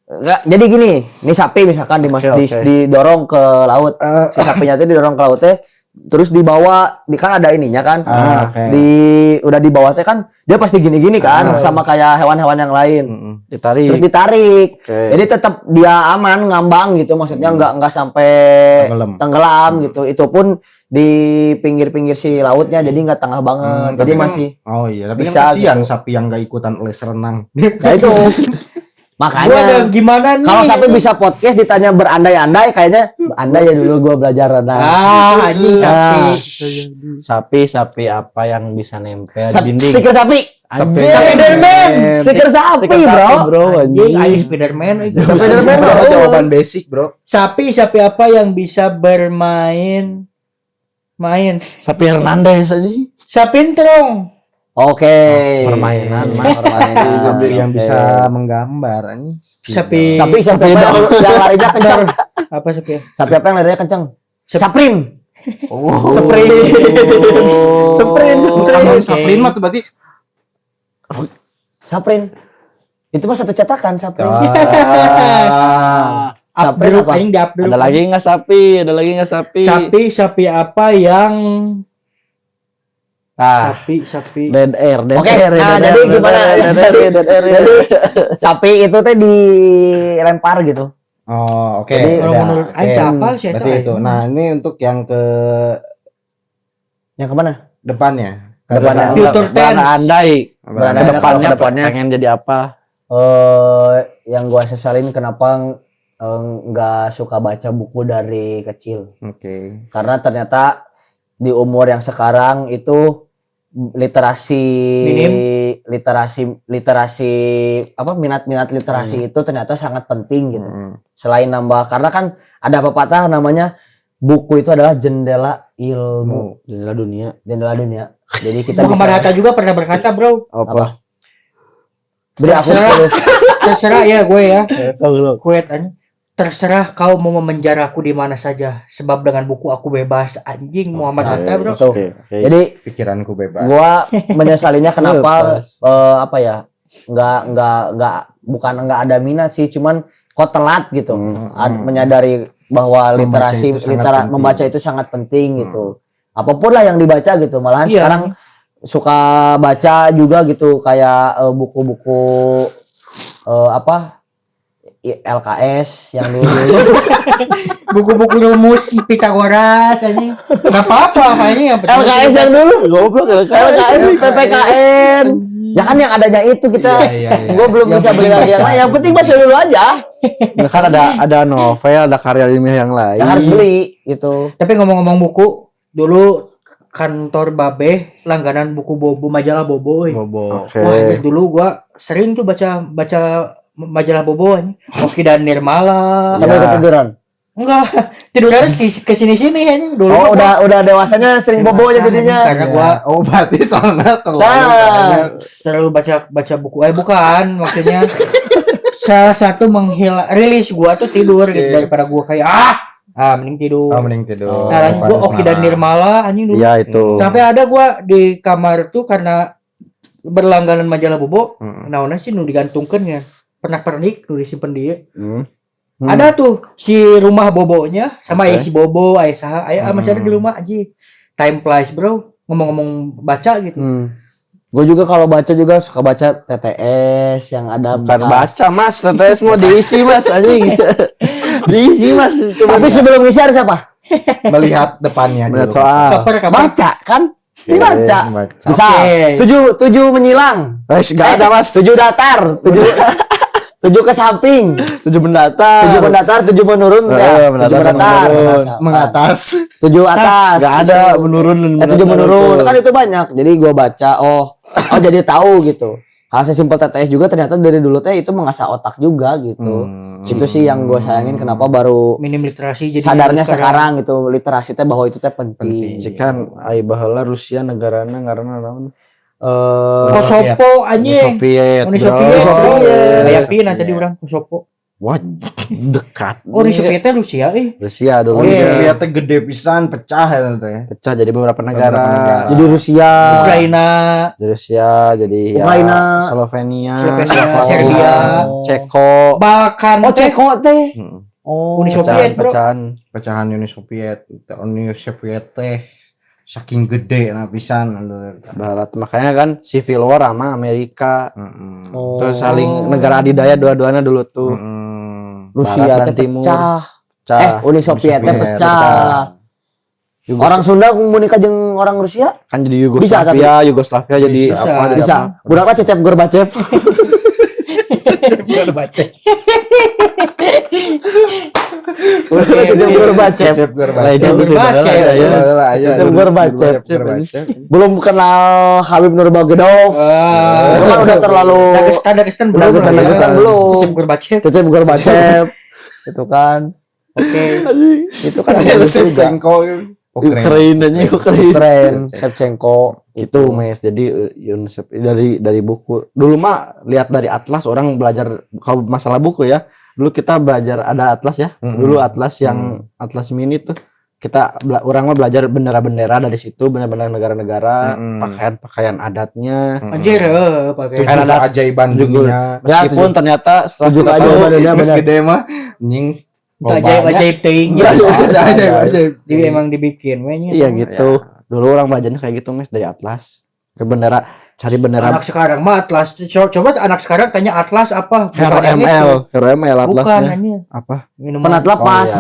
Nggak, jadi gini, ini sapi misalkan didorong ke laut. Si sapinya itu didorong ke laut teh, terus dibawa, kan ada ininya kan. Oke. Udah di bawah teh kan dia pasti gini-gini kan, sama kayak hewan-hewan yang lain. ditarik. Terus ditarik. Oke. Jadi tetap dia aman ngambang gitu, maksudnya nggak sampai tenggelam gitu. Itu pun di pinggir-pinggir si lautnya, jadi nggak tengah banget. Jadi Tapi kan- masih Oh iya, tapi bisa kan kasihan gitu. sapi yang enggak ikutan les renang. ya itu. Gua ada Makanya gimana nih? kalau sampai bisa podcast ditanya berandai-andai, kayaknya andai ya dulu gua belajar renang. anjing sapi. Sapi apa yang bisa nempel di dinding? Stiker sapi. Sapi. Spiderman. Stiker sapi, bro. Anjing, anjing Spiderman itu. Spiderman, Bro, bro. jawaban basic, Bro. Sapi apa yang bisa main? Sapi Hernandez aja. Sapi terong. Oke. Permainan, Mas. Sapi yang Oke. bisa menggambar anjing. Sapi Sapi apa yang larinya kencang? apa sapi? Sapi apa yang larinya kencang? Saprim. Oh. Sprint. Sprint. Kalau Saplin mah tuh berarti Saprin. Itu mah satu cetakan Saprin. Abdul apa? aing di Abdul. Ada lagi nggak sapi? Sapi apa yang Ah, sapi. dead air. Oke, nah jadi gimana? Jadi sapi itu teh dilempar gitu. Oh, oke. Jadi, kalau udah, menurut oke. aing apa sih Berarti itu. Nah, ini untuk yang ke Yang kemana? depannya. Ke Depannya. depan. Future tense. Andai Berandai ke depannya ke depannya. pengen jadi apa? Yang gua sesalin kenapa nggak suka baca buku dari kecil. Oke. Karena ternyata di umur yang sekarang itu literasi minat literasi itu ternyata sangat penting gitu. Selain nambah, karena kan ada pepatah namanya buku itu adalah jendela ilmu, Jendela dunia. jendela dunia. Jadi kita Muhammad Hatta bisa juga pernah berkata, Bro. Apa? beri aku Terserah ya gue ya. Tahu. Quote anjing. Terserah kau mau memenjaraku di mana saja, sebab dengan buku aku bebas. Anjing Muhammad Hatta, Bro. Tuh. Jadi Pikiranku bebas. gua menyesalinya kenapa Lepas. apa ya, bukan nggak ada minat sih, cuman kok telat gitu. Menyadari bahwa membaca itu sangat penting gitu. Apapun lah yang dibaca gitu, malahan Iya. sekarang suka baca juga gitu, kayak buku-buku LKS yang dulu. Buku-buku rumus Pitagoras anjing. Enggak apa-apa kayaknya yang penting. LKS yang dulu, Goblok LKS PPKN. Ya kan yang adanya itu kita. Iya. Gua belum Yang bisa beli penting lagi yang baca. lain. Yang penting baca dulu aja. Kan ada novel, ada karya ilmiah yang lain. Ya harus beli gitu. Tapi ngomong-ngomong buku, dulu kantor Babe langganan buku Bobo, majalah Bobo. Bobo. Oke. Wah, anjing, dulu gua sering tuh baca majalah Bobo anjing. Oki dan Nirmala. Sampai ketiduran. Enggak, tiduran ke sini-sini anjing dulu. Oh, gua udah dewasanya sering bobo aja jadinya. karena gua Oh, berarti soalnya Nah, terlalu baca buku. Bukan, maksudnya salah satu rilis gua tuh tidur gitu daripada gua kayak mending tidur. Oh, mending tidur. Nah, lanjut gua Oki dan Nirmala anjing dulu. Iya itu. Sampai ada gua di kamar tuh karena berlangganan majalah bobo. Naonna sih nu digantungkeun kan. Pernak-pernik nu disimpen dia. Ada tuh si rumah bobonya sama aya si bobo, aya saha, aya masih ada di rumah aja. Time flies, bro. Ngomong-ngomong baca gitu. Gue juga kalau baca juga suka baca TTS yang ada bukan baca Mas, TTS mau diisi Mas anjing. Diisi Mas. Tapi sebelum ngisi harus apa? Melihat depannya Melihat dulu. soal. Baca kan? Dibaca. Misal 7 menyilang. Enggak ada Mas. 7 datar, 7 ke samping, 7 mendatar, 7 menurun ya. 7 mendatar, mengatas. 7 atas. Enggak ada menurun. 7 menurun. Kan itu banyak. Jadi gua baca, jadi tahu gitu. Hal sesimpel TTS juga ternyata dari dulu teh itu mengasah otak juga gitu. Itu sih yang gua sayangin kenapa baru minim literasi jadi sadarnya sekarang gitu, literasi teh bahwa itu teh penting. Cikan ai baheula Rusia negarana ngaranna naon? Kosovo anjing. Uni Soviet. Kayak pina tadi orang Kosovo. Wah, dekat. Uni Soviet teh Rusia Rusia dulu. Uni Soviet teh gede pisan, pecah ya teh. Pecah jadi beberapa negara. Jadi Rusia, Ukraina, jadi Rusia, jadi Ukraina, Slovenia, Serbia, Ceko. Balkan. Ceko teh. Uni Soviet, bro. Pecahan Uni Soviet. Uni Soviet teh saking gede pisan barat, makanya kan civil war sama Amerika. Terus saling negara adidaya dua-duanya dulu tuh. Rusia teh pecah. Uni Soviet teh pecah. Orang Sunda menikah jeung orang Rusia kan jadi Yugoslavia jadi apa? Bisa. Budak Cecep Gorbachev. Cecep Gorbachev. Belum kenal Habib Nurmagomedov. Kan udah terlalu Dagestan belum. Cecep Gorbachev. Itu kan. Oke. Itu kan Shevchenko. Ukraina Shevchenko itu Mes. Jadi UNICEF dari buku dulu mah lihat dari atlas orang belajar kalau masalah buku ya. Dulu kita belajar ada atlas ya. Dulu atlas yang atlas mini tuh kita orang mah belajar bendera-bendera dari situ, bendera-bendera negara-negara, pakaian adatnya. Anjir, pakaian adat ajaiban dunia. Meskipun ternyata setelah gede mah nying ajaib teuing. Ajaib. Jadi emang dibikin iya gitu. Dulu orang belajarnya kayak gitu Mes dari atlas. Ke bendera, cari bendera. Anak sekarang mah atlas. Coba anak sekarang tanya atlas apa? Hero ML atlasnya. Bukan apa? Penat lepas.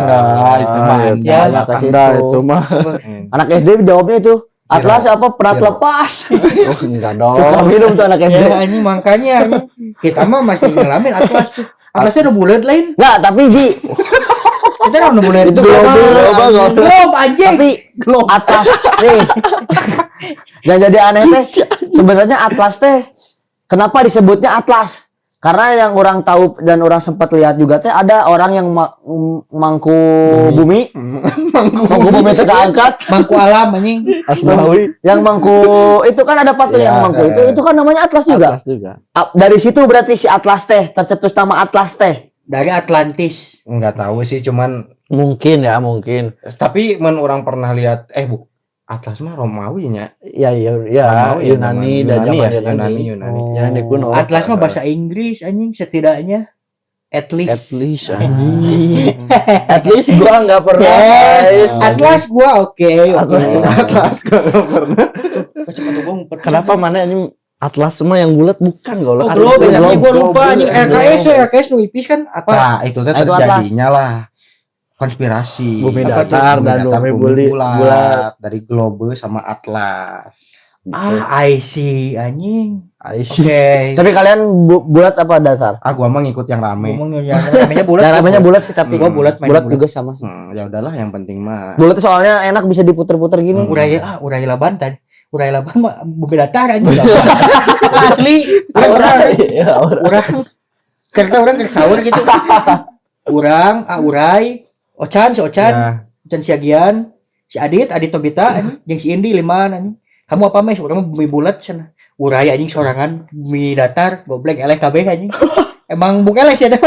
Itu mah. Anak SD jawabnya itu atlas apa? Penat lepas. Oh enggak dong. Suka minum tuh anak SD. Ya anjing makanya kita mah masih ngalamin atlas tuh. Atlasnya udah bulat lain. Enggak, tapi Ji. Kita udah bulat. Itu globe anjing. Tapi atlas nih. Yang jadi aneh teh sebenarnya atlas teh kenapa disebutnya atlas? Karena yang orang tahu dan orang sempat lihat juga teh ada orang yang mangku bumi. Mangku bumi itu keangkat, mangku alam anjing. Asmawi. Yang mangku itu kan ada patung yang mangku itu kan namanya atlas juga. Atlas juga. Dari situ berarti si atlas teh tercetus nama atlas teh. Dari Atlantis. Enggak tahu sih, cuman mungkin. Tapi orang pernah lihat Atlas mah Romawi nya. Iya, Yunani dan zaman Yunani kuno. Atlas mah bahasa Inggris anjing setidaknya. At least anjing. At least gua enggak pernah. Atlas gua oke. Atlas gua enggak pernah. Kenapa mana anjing atlas semua yang bulat bukan golok. Gua lupa anjing RKS nu ipis kan apa? Nah, itu teh terjadinya lah. Konspirasi bumi datar dan bumi bulat dari globe sama atlas. I see anjing. Okay. Tapi kalian bulat apa datar? Gua mah ngikut yang rame. Namanya bulat. Namanya bulat sih, tapi gua bulat juga sama sih. Ya udahlah, yang penting mah. Bulat soalnya enak bisa diputer-puter gini. Urai laban mah bumi datar anjing. Asli. Orang kereta orang sahur gitu. Urai Ocan, si Agian, si Adit Tobita, yang si Indi 5 anjing. Kamu apa Mes? Orang bumi bulat cenah. Urai anjing sorangan bumi datar, goblok eleh kabeh anjing. Emang bukan lah sih teh.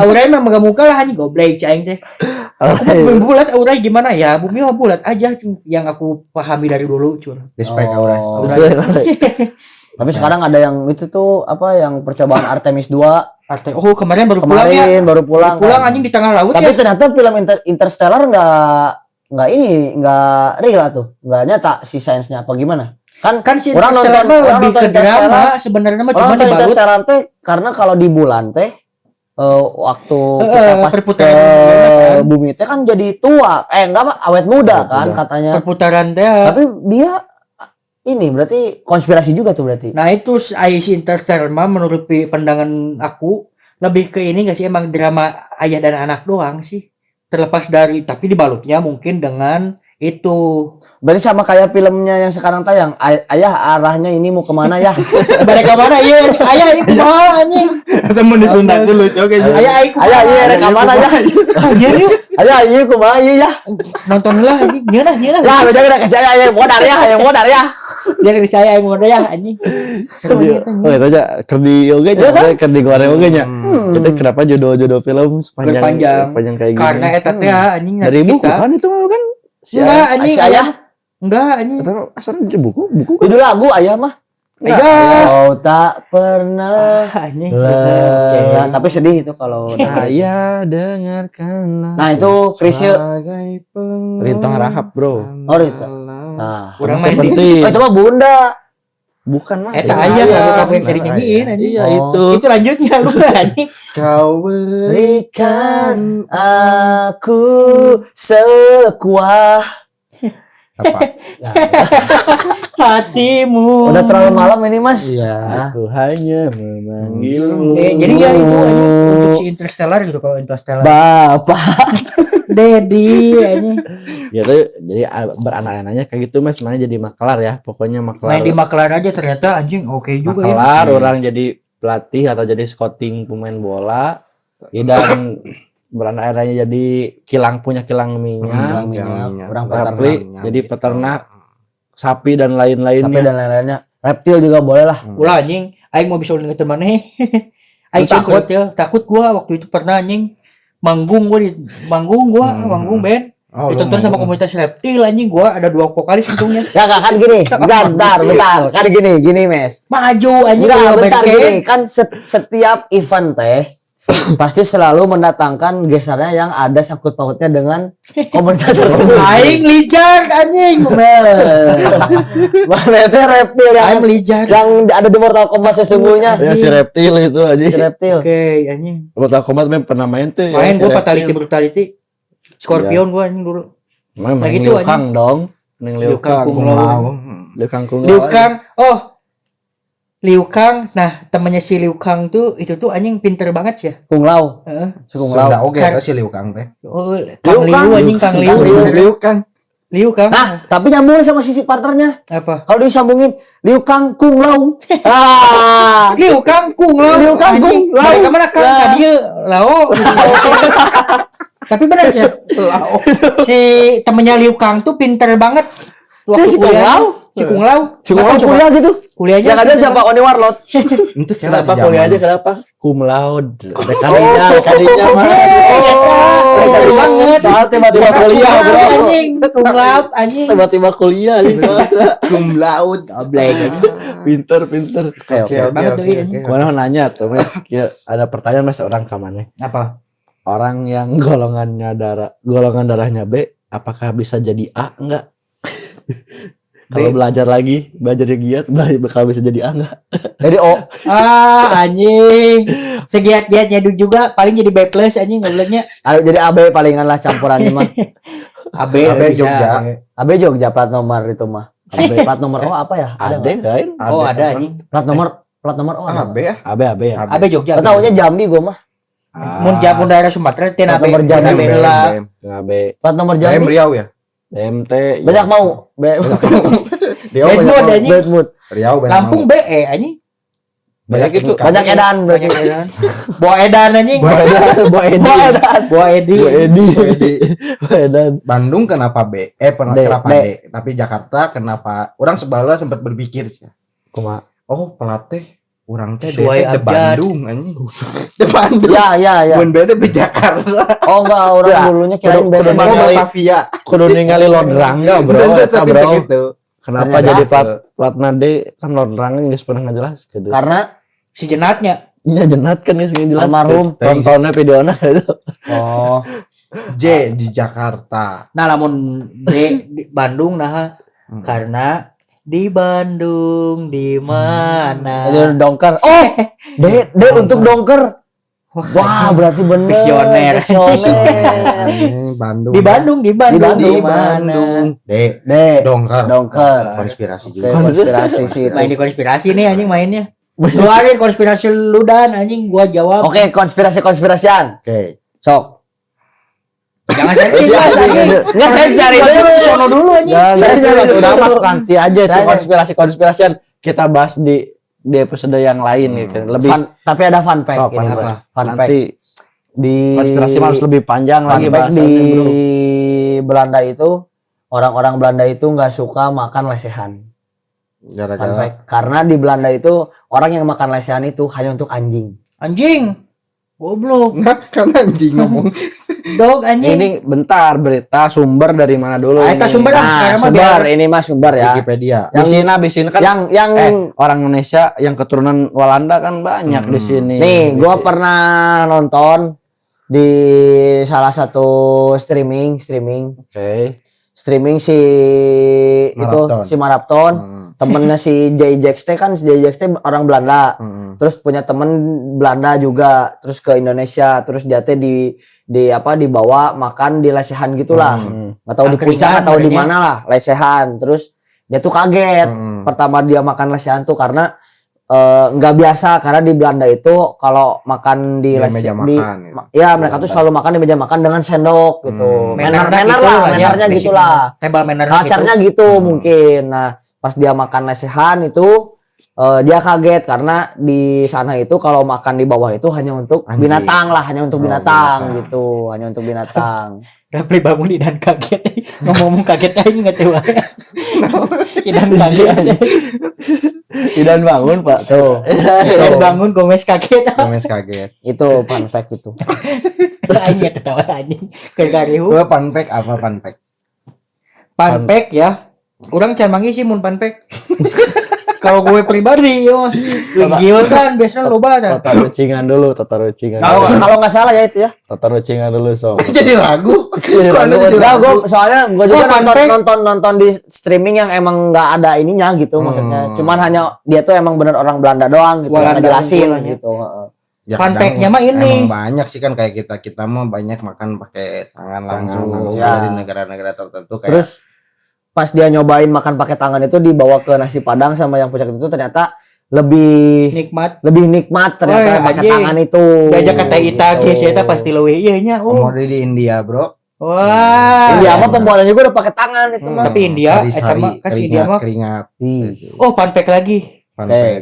Aurai emang enggak muka lah anjing goblok aing teh. Aku bumi bulat aurai gimana ya? Bumi mah bulat aja yang aku pahami dari dulu cuman. Respect aurai. Tapi sekarang ada yang itu tuh apa yang percobaan Artemis 2. Oh, kemarin baru pulang ya. Baru pulang. Pulang anjing di tengah laut tapi ya. Tapi ternyata film Interstellar enggak real tuh. Enggak nyata si sainsnya apa gimana? Kan si Interstellar lebih ke drama sebenarnya mah cuma dibalut. Interstellar teh karena kalau di bulan teh waktu kita pas ke bumi teh kan jadi tua. Enggak mah awet muda kan katanya. Perputaran teh. Tapi dia ini berarti konspirasi juga tuh berarti. Nah itu si Interstellar mah menurut pandangan aku lebih ke ini nggak sih emang drama ayah dan anak doang sih. Terlepas dari tapi dibalutnya mungkin dengan itu. Berarti sama kayak filmnya yang sekarang tayang. Ayah arahnya ini mau kemana ya? Balik kemana ya? Ayah itu mau anjing. Temen di Sunda tuh lucu oke. Ayah arah kemana ya? Ayah iya kumaha ya? Nonton lah anjing. Nyeunah. Lah bener udah kasih ayah modal ya. Dia kasih saya yang modal ya anjing. Seru ya. Oh itu aja kerdi oge nya, kerdi goreng oge nya. Itu kenapa jodoh-jodoh film panjang kayak gini? Karena eta teh anjing dari buku kan itu mah kan. Enggak anjing ayah. Enggak anjing. Asalnya di buku kan. Itu lagu ayah mah. Iya. Kau tak pernah anjing. Tapi sedih itu kalau ayah dengarkanlah. Nah itu Krisya Rintah Rahab bro. Oh Rita. Nah kurang main penting. Oh itu mah bunda. Bukan mas. Eta ayah kamu yang tadi nyanyiin anjing. Iya itu. Itu lanjutnya lu anjing. Kau berikan aku sekuah apa? Hatimu. Udah terlalu malam ini mas. Iya. Aku hanya memanggilmu. Jadi ya itu anjing untuk si Interstellar gitu kalau Interstellar. Bapak. Dedi anjing. Ya tuh jadi beranak-anaknya kayak gitu mas, mana jadi maklar ya, pokoknya maklar. Main di maklar aja ternyata anjing oke juga ya. Maklar orang jadi pelatih atau jadi scouting pemain bola. Dan beranak-anaknya jadi punya kilang minyak. Orang peternak jadi peternak sapi dan lain-lainnya. Sapi dan lain-lainnya. Reptil juga boleh lah. Ulah anjing, aing mau bisa ngingetin maneh. Aing takut gua waktu itu pernah anjing manggung band. Ditonton sama komunitas reptil anjing gua ada 2 vokalis untungnya. Ya kan gini. Bentar. Kan gini mes. Maju anjing. Bentar gini. Kan setiap event teh pasti selalu mendatangkan gesernya yang ada sangkut pautnya dengan komunitas tersebut. Aing lijar anjing. Mana itu reptil yang ada di Mortal Kombat sesungguhnya. Ya si reptil itu aja. Si reptil. Oke anjing. Mortal Kombat memang pernah main tuh. Main gua Brutality. Scorpion gua anjing dulu. Main Liu Kang dong. Liu Kang. Oh. Liu Kang, nah temannya si Liu Kang tuh itu tuh anjing pinter banget ya. Kung Lao. Si Kung Lao. Oke, si Liu Kang teh. Oh, Kang Liu Kang. Nah, tapi nyambung sama sisi partnernya. Apa? Kalau disambungin Liu Kang Kung Lao. Liu Kang Kung Lao. Mereka mana Kang tadi Lao. Tapi benar sih. Si temannya Liu Kang tuh pinter banget. Waktu si Kung Lao. Si Kung Lao kuliah gitu. Kuliahnya yang ada siapa Oni Warlord. Itu kenapa kuliahnya kenapa? Cum laude. Kadinya mah. Banget. Soal tiba-tiba kuliah, bro. Anjing, cum laude anjing. Tiba-tiba kuliah cum laude. Pinter. Oke. Gua nanya tuh, Mas. Ada pertanyaan Mas orang ka maneh. Apa? Orang yang golongan darahnya B, apakah bisa jadi A enggak? Kalau belajar giat bakal bisa jadi A enggak? Jadi O. Anjing. Segiat-giatnya juga paling jadi B+ anjing gobloknya. Jadi AB palingan lah campurannya mah. AB Jogja. AB Jogja plat nomor itu mah. Plat nomor O apa ya? Ada kan? Oh, ada anjing. Plat nomor O. AB ya? AB ya. AB Jogja. Tahunya Jambi gua mah. Mun daerah Sumatera teh AB. Nomor Jambi AB. Plat nomor Jambi. Riau ya? BMT. Banyak mau. Bedmood. Riau banyak. Lampung BE anjing. Banyak itu. Banyak edan berarti. Bawa edan anjing. Bawa Edi. Bandung kenapa B? Kenapa D? Tapi Jakarta kenapa? Orang sebelah sempat berpikir sih. Kumaha? Oh, pelatih Urang teh Sesuai di abjad. Bandung anjing. Di Bandung. Ya. Mun bete di Jakarta. Oh enggak, orang dulunya kirain beda kudu banget. Batavia. Kudu ningali Lodrangga bro eta bro. Gitu. Kenapa Ternyata. jadi platna D kan Lodrangga geus pernah ngajelaskeun. Karena Si jenatnya. Nya jenat kan geus ngajelaskeun. Almarhum. Tontonnya videona itu. oh, J di Jakarta. Nah lamun di Bandung nah karena di Bandung di mana? ada dongker. Oh, D untuk dongker. Wah, berarti bener. Visioner. Anjing, Bandung. Di Bandung Di di Bandung. mana? D. Dongker. Konspirasi Oke, juga. konspirasi sih itu. Main di konspirasi nih anjing mainnya. Keluarin konspirasi lu dan anjing gua jawab. Oke, konspirasi-konspirasian. Oke. Sok. Jangan searching Mas anjing. Nggak, saya cari dulu. Sono dulu anjing. Saya Saya udah dulu. mas nanti aja itu Saya- konspirasi-konspirasian kita bahas di episode yang lain gitu. Lebih Tapi ada fun fact sok, ini, apa? Bro. Fun fact. Nanti Di konspirasi harus lebih panjang fun lagi fact di bahasannya bro. Belanda itu orang-orang Belanda itu nggak suka makan lesehan. Fun Gara-gara fact. Karena di Belanda itu orang yang makan lesehan itu hanya untuk anjing. Anjing. Goblok. kan anjing ngomong. Dog anjing. Ini bentar berita sumber dari mana dulu Eta ini? sumber Nah, sekarang mah sumber biar- ini mah sumber ya. Wikipedia. Bisina kan Yang orang Indonesia yang keturunan Walanda kan banyak di sini. nih, gua pernah nonton di salah satu streaming Oke. si Marapton. itu si Marapton. Temennya si Jay Jax teh kan, si Jay Jax teh orang Belanda. Terus punya temen Belanda juga, terus ke Indonesia, terus dia teh dibawa makan di lesehan gitulah. Nggak tahu di puncak atau di mana lah, lesehan. Terus dia tuh kaget. Pertama dia makan lesehan tuh karena nggak biasa, karena di Belanda itu kalau makan di meja makan, ya mereka tuh selalu makan di meja makan dengan sendok gitu. Manner gitu lah, lah, ya. mannernya gitulah. Tembal manner Culture-nya gitu mungkin. Nah, pas dia makan lesehan itu dia kaget karena di sana itu kalau makan di bawah itu hanya untuk Anjing. binatang lah, hanya untuk binatang binatang. gitu, hanya untuk binatang. Gapli bangun Idan kaget. Ngomong kaget aja nggak tahu. Idan kaget. Idan bangun Pak. Tuh, Idan bangun Gomez kaget. Gomez kaget. itu fun fact itu. Aing nggak ketawa anjing. Kegarihu. Gua fun fact apa fun fact? Panpek ya. Urang can manggih sih mun panpek. Kalau gue pribadi ya mah. Gil kan biasanya loba kan. Tata rucingan dulu. Kalau nggak salah ya itu ya. Tata rucingan dulu sok. Jadi lagu. Jadi Kok ada lagu. jadi Enggak, lagu? soalnya gue juga Oh, fun fact. nonton di streaming yang emang nggak ada ininya gitu maksudnya. Cuman hanya dia tuh emang bener orang Belanda doang gitu, Walanda ngejelasin pulanya. gitu. Ya, Fun kadang fact-nya mah ini. Emang banyak sih kan kayak kita mah banyak makan pakai tangan langsung Ya. dari negara-negara tertentu kayak Terus pas dia nyobain makan pakai tangan itu dibawa ke nasi padang sama yang puncak itu ternyata lebih Nikmat. ternyata Oh, pakai anjing. tangan itu. Diajak kata Ita Gitu. ge eta pasti leuwih ieu nya. Oh. komode di India, Bro. Wah. India mah pembuatannya juga udah pakai tangan itu mah. Tapi India, Sari-sari, eta mah kan si India mah. keringat. Ih. Oh, fun fact lagi. Fun Oke. fact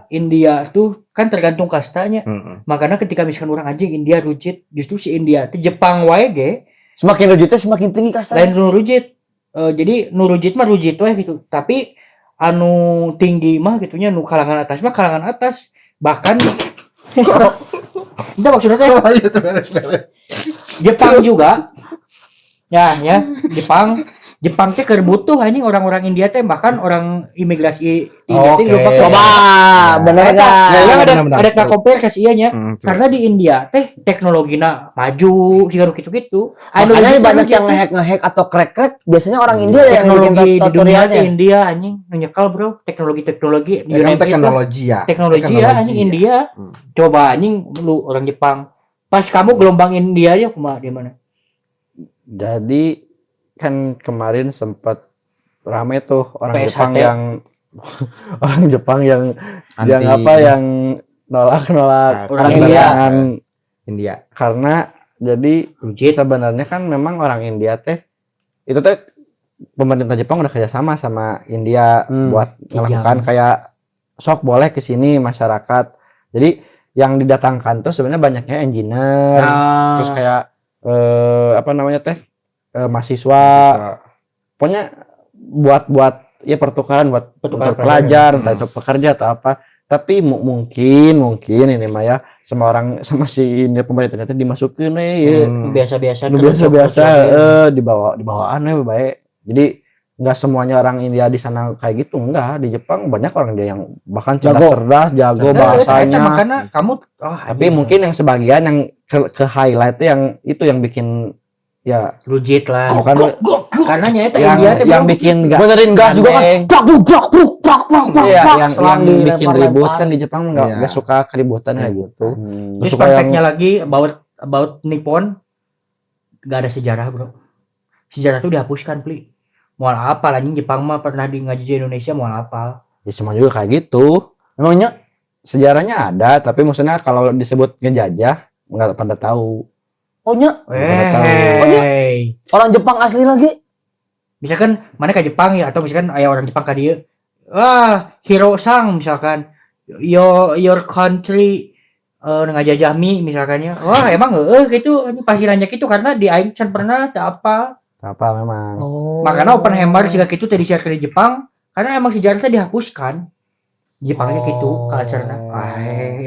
India tuh kan tergantung kastanya. lagi. Makanya ketika misalkan orang anjing India rujit, justru si India teh Jepang wae ge Semakin rujitnya semakin tinggi kastanya. lain nu rujit. Jadi nu rujit mah rujit wae gitu. Tapi anu tinggi mah gitunya nu kalangan atas mah kalangan atas. Bahkan itu maksudnya teh Oh, iya, tuh beres-beres. Jepang juga. Ya, Jepang teh keur butuh anjing orang-orang India teh, bahkan orang imigrasi India teh Oke. lupa Coba bener Eta, enggak? ya, ada benar-benar. ada compare ke ianya. Tuh. Karena di India teh teknologina maju siga gitu-gitu. Makanya banyak yang ngehack atau crack biasanya orang India yang bikin teknologi di dunia tutorialnya. teh India anjing nu nyekel bro, teknologi Ya kan teknologi ya. anjing India. Coba anjing lu orang Jepang. Pas kamu gelombang India ya kumaha di mana? Jadi kan kemarin sempat rame tuh orang PSHT. Jepang yang orang Jepang yang Anti- yang nolak Orang kedatangan India. karena jadi Rujit. sebenarnya kan memang orang India teh itu teh pemerintah Jepang udah kerjasama sama India buat melakukan kayak sok boleh ke sini masyarakat. Jadi yang didatangkan tuh sebenarnya banyaknya engineer, terus kayak apa namanya teh mahasiswa, pokoknya buat ya pertukaran buat Pertukaran pelajar, entah itu pekerja atau apa. Tapi mungkin ini mah ya sama si ini pemerintahnya teh dimasukin ya. Biasa-biasa dibawaan ya baik. Jadi nggak semuanya orang India di sana kayak gitu, enggak. Di Jepang banyak orang India yang bahkan cerdas, jago bahasanya. Makanya kamu tapi mungkin yang sebagian yang ke highlight yang itu yang bikin ya rujit lah. Bukan karena nyata yang India yang bikin benerin gas juga kan. Iya, yang bikin ribut kan di Jepang nggak suka keributan kayak gitu. Terus faktornya lagi about Nippon nggak ada sejarah bro. Sejarah tuh dihapuskan pli. Mau apa lagi Jepang mah pernah ngajajah Indonesia mau apa? Ya semua juga kayak gitu. Emangnya sejarahnya ada, tapi maksudnya kalau disebut ngejajah nggak pada tahu. Ohnya orang Jepang asli lagi. Misalkan mana ke Jepang ya, atau misalkan ayah orang Jepang ke dia. Hero Sang misalkan. Your country ngajajah mi misalkannya. Wah, emang gitu pasti nanya gitu karena di aing can pernah tak apa memang. Makanya Oppenheimer juga gitu tadi share di Jepang karena emang sejarahnya dihapuskan. Jepangnya gitu culture-nya.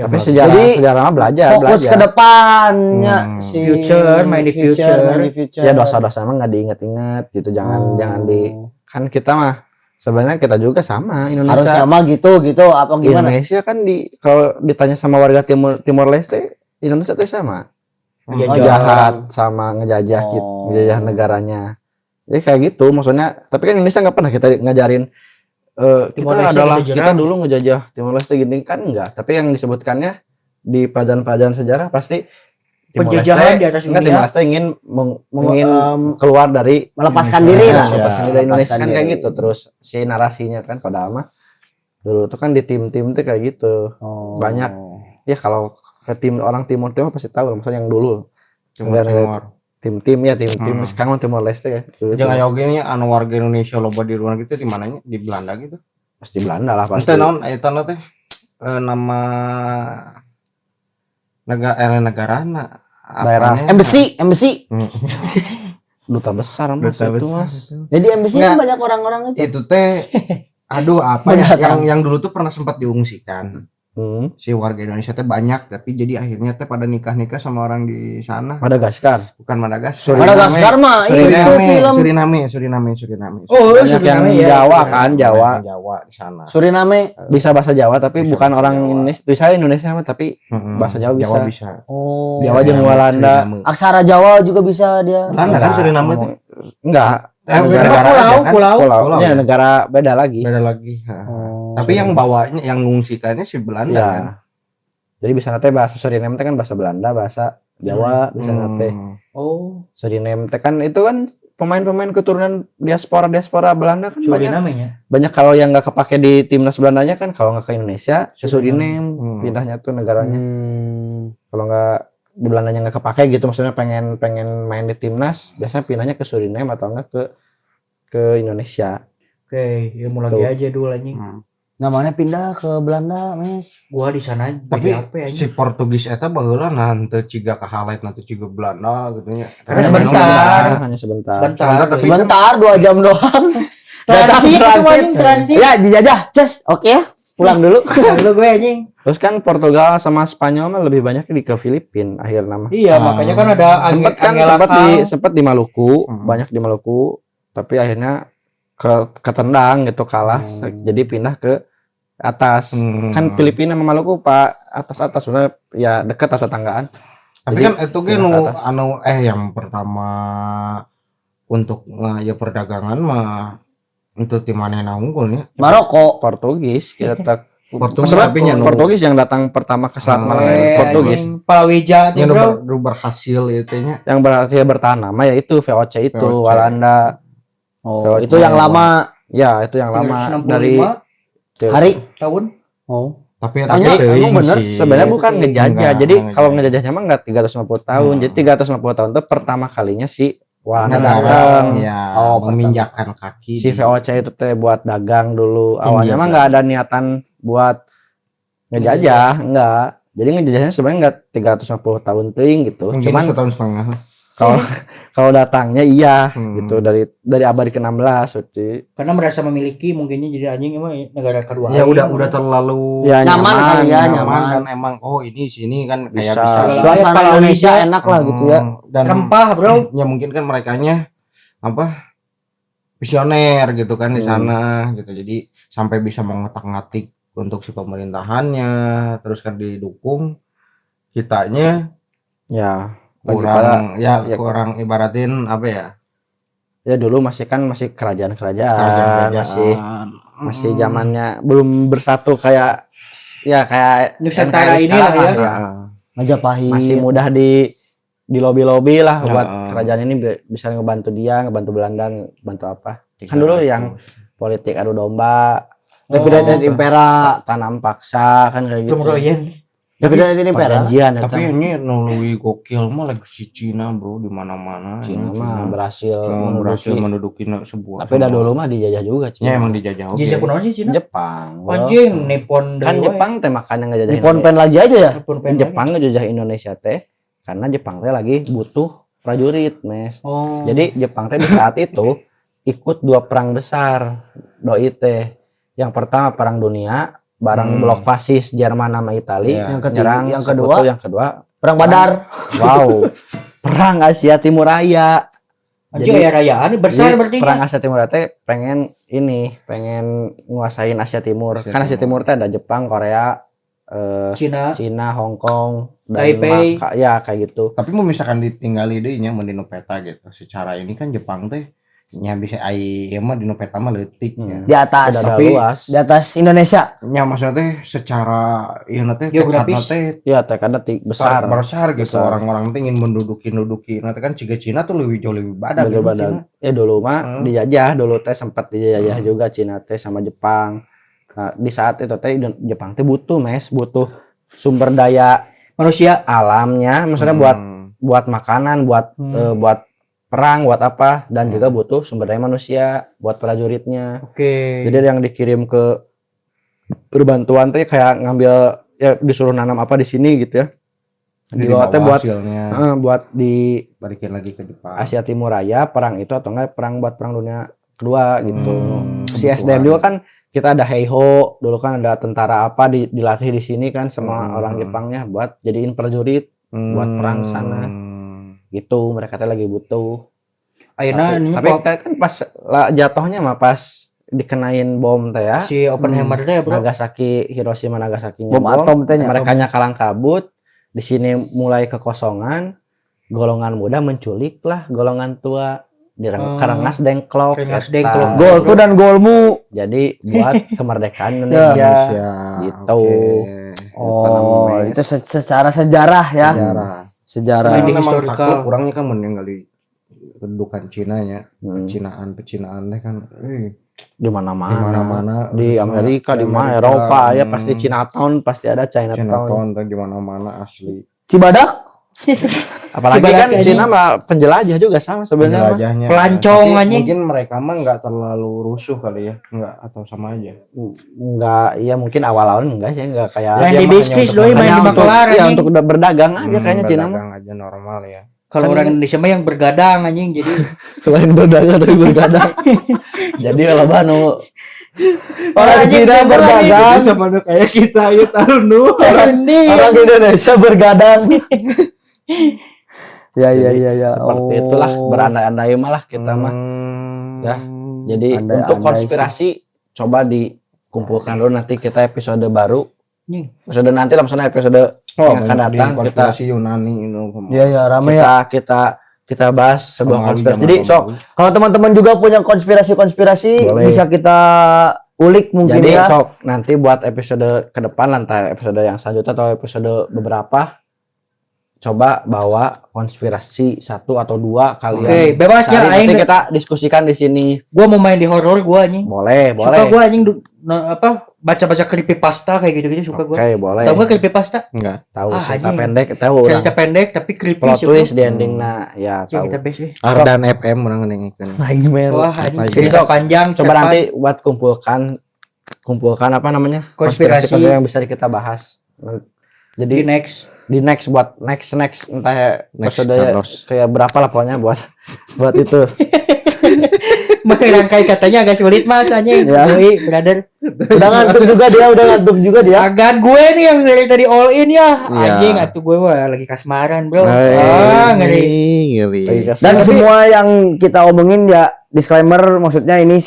Tapi sejarah mah belajar. Fokus ke depannya future, main di future. Ya dosa-dosa emang enggak diingat-ingat gitu. Jangan kan kita mah sebenarnya kita juga sama Indonesia. Harus sama gitu apa gimana? Indonesia kan kalau ditanya sama warga Timor Leste, Indonesia tuh sama. Jahat sama ngejajah gitu, ngejajah negaranya. Jadi kayak gitu maksudnya. Tapi kan Indonesia nggak pernah kita ngajarin kita dulu ngejajah Timor Leste gini kan enggak. Tapi yang disebutkannya di pelajaran-pelajaran sejarah pasti penjajahan di atas dunia. Timor Leste ingin keluar dari melepaskan diri lah. Melepaskan diri dari Indonesia kan kayak gitu. Terus si narasinya kan padahal mah dulu tuh kan di tim-tim tuh kayak gitu. Banyak ya kalau ke tim orang Timur pasti tahu misalnya yang dulu tim sekarang Timor Leste ya. Jangan yoginya warga Indonesia loba di luar gitu di mananya di Belanda gitu. Pasti Belanda lah pasti. Itu naon eta teh nama negarana daerah embassy. Duta besar Mas itu Mas. Jadi embassy kan banyak orang-orang itu. Itu teh apa ya yang dulu tuh pernah sempat diungsikan. Si warga Indonesia teh banyak tapi jadi akhirnya teh pada nikah sama orang di sana. Madagaskar. Bukan Madagaskar. Madagaskar mah itu film Suriname. Yang Jawa kan, Jawa di sana. Suriname bisa bahasa Jawa tapi bukan orang Indonesia. Bisa Indonesia mah tapi bahasa Jawa bisa. Jawa jeung Walanda. Aksara Jawa juga bisa dia. Belanda kan Suriname teh. Enggak. Pulau. Ya negara beda lagi. Tapi yang bawanya yang ngungsikannya si Belanda kan. Jadi bisa nate bahasa Suriname teh kan bahasa Belanda, bahasa Jawa bisa nate. Suriname teh kan itu kan pemain-pemain keturunan diaspora Belanda kan banyak kalau yang nggak kepake di timnas Belandanya kan kalau nggak ke Indonesia ke Suriname pindahnya tuh negaranya. Kalau nggak di Belandanya nggak kepake gitu maksudnya pengen main di timnas biasanya pindahnya ke Suriname atau enggak ke Indonesia. Oke, ilmu lagi aja dulu anjing. Namanya pindah ke Belanda, Mes. Gua di sana tapi si Portugis eta baheula nanti ciga ka highlight nanti ciga Belanda gitu nya. Karena hanya sebentar. Sebentar 2 jam doang. Transit. Ya, dijajah. Ces, oke ya. Pulang dulu. Dulu gue anjing. Terus kan Portugal sama Spanyol mah lebih banyak ke Filipina akhir nama. Iya, makanya kan ada sempat di Maluku, banyak di Maluku, tapi akhirnya ketendang gitu kalah. Jadi pindah ke atas. Kan Filipina sama Maluku Pak, atas sebenarnya ya dekat tetanggaan. Tapi jadi, kan itu kan yang pertama untuk ya perdagangan mah untuk di mana yang unggulnya Maroko Portugis kita Portugis yang datang pertama ke Selat Malaka Portugis Palawija yang berhasil itunya yang berhasil bertahan nama yaitu VOC itu Walanda itu yang lama ya itu yang lama dari hari tahun tapi bener sebenarnya bukan ngejajah jadi kalau ngejajahnya mah enggak 350 tahun jadi 350 tahun itu pertama kalinya si Walanda datang meminjakan kaki si VOC itu teh buat dagang dulu awalnya mah nggak ada niatan buat ngejajah enggak jadi ngejajahnya sebenarnya enggak 350 tahun ting gitu cuman 1,5 tahun Kalau datangnya iya gitu dari abad ke-16 berarti. Karena merasa memiliki mungkinnya jadi anjing emang negara kedua. Ya udah terlalu nyaman kali ya, nyaman dan emang ini sini kan kayak Bisa. bisa Suasana Indonesia enak lah gitu ya. Dan Rempah, Bro. Ya mungkin kan merekanya visioner gitu kan di sana gitu. Jadi sampai bisa mengotak-ngatik untuk si pemerintahannya, terus kan didukung kitanya Ya kurang ibaratin apa ya? Ya dulu masih kerajaan-kerajaan masih zamannya belum bersatu kayak Nusantara NKRI inilah sekarang ya. Majapahit. Masih mudah di lobby lah buat kerajaan ini bisa ngebantu Belanda, ngebantu apa. Kan dulu yang politik adu domba, Dividen dan Impera, tanam paksa kan kayak gitu. Dividen dan Impera. Perjanjian Tapi ini lebih gokil mah lagi si Cina bro di mana-mana. Cina mah berhasil menduduki sebuah. Tapi dah dulu mah dijajah juga Cina. Ya emang dijajah. Jajah kunaon sih Cina? Jepang. Anjing Nippon Kan Jepang teh makanya ngejajah Nippon Pen lagi aja ya. Jepang ngejajah Indonesia teh karena Jepang teh lagi butuh prajurit, Mes. Jadi Jepang teh di saat itu ikut 2 perang besar doi teh. Yang pertama perang dunia bareng blok fasis Jerman sama Italia, yang kedua perang Badar. Wow. Perang Asia Timur Raya. Jadi rayaan besar berarti. Perang Asia Timur Raya pengen nguasain Asia Timur. Kan Asia Timur teh ada Jepang, Korea, Cina, Hong Kong, Taipei. Ya kayak gitu. Tapi mau misalkan ditinggali deh nya mendino peta gitu. Secara ini kan Jepang teh nya bisa mah dino peta mah leutik ya. Di atas, tapi luas. Di atas Indonesia. Nya maksudnya teh secara teh geografis ya tekadna besar gitu. Orang-orang teh ingin menduduki nanti kan Cina tuh jauh lebih badak gitu. Ya dulu mah dijajah, dulu teh sempat dijajah juga Cina teh sama Jepang. Nah, di saat itu teh Jepang teh butuh sumber daya manusia alamnya, maksudnya buat makanan, buat perang, buat apa, dan juga butuh sumber daya manusia buat prajuritnya. Jadi yang dikirim ke perbantuan teh kayak ngambil ya disuruh nanam apa di sini gitu ya. Di bawah teh buat di balikin lagi ke Jepang. Asia Timur Raya perang itu atau enggak buat perang dunia kedua gitu. Si SDM juga kan kita ada Heiho, dulu kan ada tentara apa dilatih di sini kan sama orang Jepangnya buat jadiin prajurit buat perang sana. Gitu mereka teh lagi butuh. Tapi kan pas jatuhnya mah pas dikenain bom teh ya. Si Oppenheimer teh bro. Nagasaki, Hiroshima Nagasaki bom atom teh mereka kalang kabut. Di sini mulai kekosongan. Golongan muda menculik lah golongan tua. Karengas dengklok. Gol tuh dan golmu. Jadi buat kemerdekaan Indonesia. Gitu. Itu secara sejarah ya. Sejarah ini historikal kurangnya kan meninggali kedudukan Cina nya pecinaan teh kan di mana-mana di Amerika di mana Eropa ya pasti Chinatown pasti ada Chinatown di mana-mana asli Cibadak apalagi kan Cina mah penjelajah juga sama sebenarnya pelancong anjing mungkin mereka mah nggak terlalu rusuh kali ya nggak atau sama aja nggak iya mungkin awal-awal enggak sih nggak kayak main di bisnis doi main di makelar ya untuk berdagang aja kayaknya Cina mah berdagang aja normal ya kalau orang Indonesia mah yang bergadang anjing jadi selain berdagang tapi bergadang jadi kalau banu orang Cina berdagang sama kayak kita ya taruh orang Indonesia bergadang ya seperti itulah berandai-andai malah kita mah ya jadi untuk konspirasi coba dikumpulkan dulu nanti kita episode baru episode nanti lah maksudnya episode yang akan datang kita Yunani rame ya kita bahas sebuah konspirasi jadi kalau teman-teman juga punya konspirasi bisa kita ulik mungkin jadi nanti buat episode ke depan entah episode yang selanjutnya atau episode beberapa coba bawa konspirasi 1 atau 2 kalian. Oke, bebas ya nanti kita diskusikan di sini. Gua mau main di horor gua anjing. Boleh. Suka gua anjing baca-baca creepypasta kayak gitu-gitu suka gua. Oke, boleh. Tahu enggak creepypasta? Enggak. Tahu cerita pendek tahu. Cerita pendek tapi creepy plot twist di endingna ya tahu. Kita base Ardan FM menang ngengkeun. Nightmare. Wah, anjing panjang. Coba nanti buat kumpulkan apa namanya? Konspirasi yang bisa kita bahas. Jadi di next buat next entah Next episode Carlos. kayak berapa lah pokoknya buat itu. merangkai katanya agak sulit mas anjing. Ya. Doi, brother. Udah ngantuk juga dia. Agan gue nih yang dari tadi all in ya. Iya. Anjing atuh gue wah lagi kasmaran, Bro. Ngeri. Dan semua yang kita omongin ya disclaimer, maksudnya ini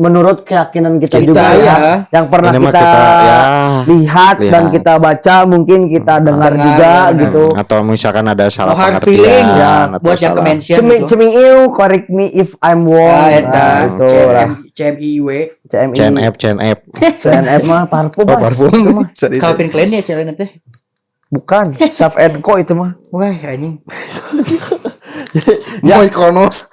menurut keyakinan kita juga ya. Yang pernah Ini mah kita ya, lihat dan kita baca, mungkin kita dengar juga ya, gitu. atau misalkan ada salah hard pengertian feeling ya, atau buat yang salah. ke-mention Cemiu, correct me if I'm wrong. eta Itu lah. CMIW. CNF CNF mah parfum mas. Itu mah. Calvin Klein ya CNF teh. Bukan, Saf Co itu mah. Wah, anjing. Moikonos.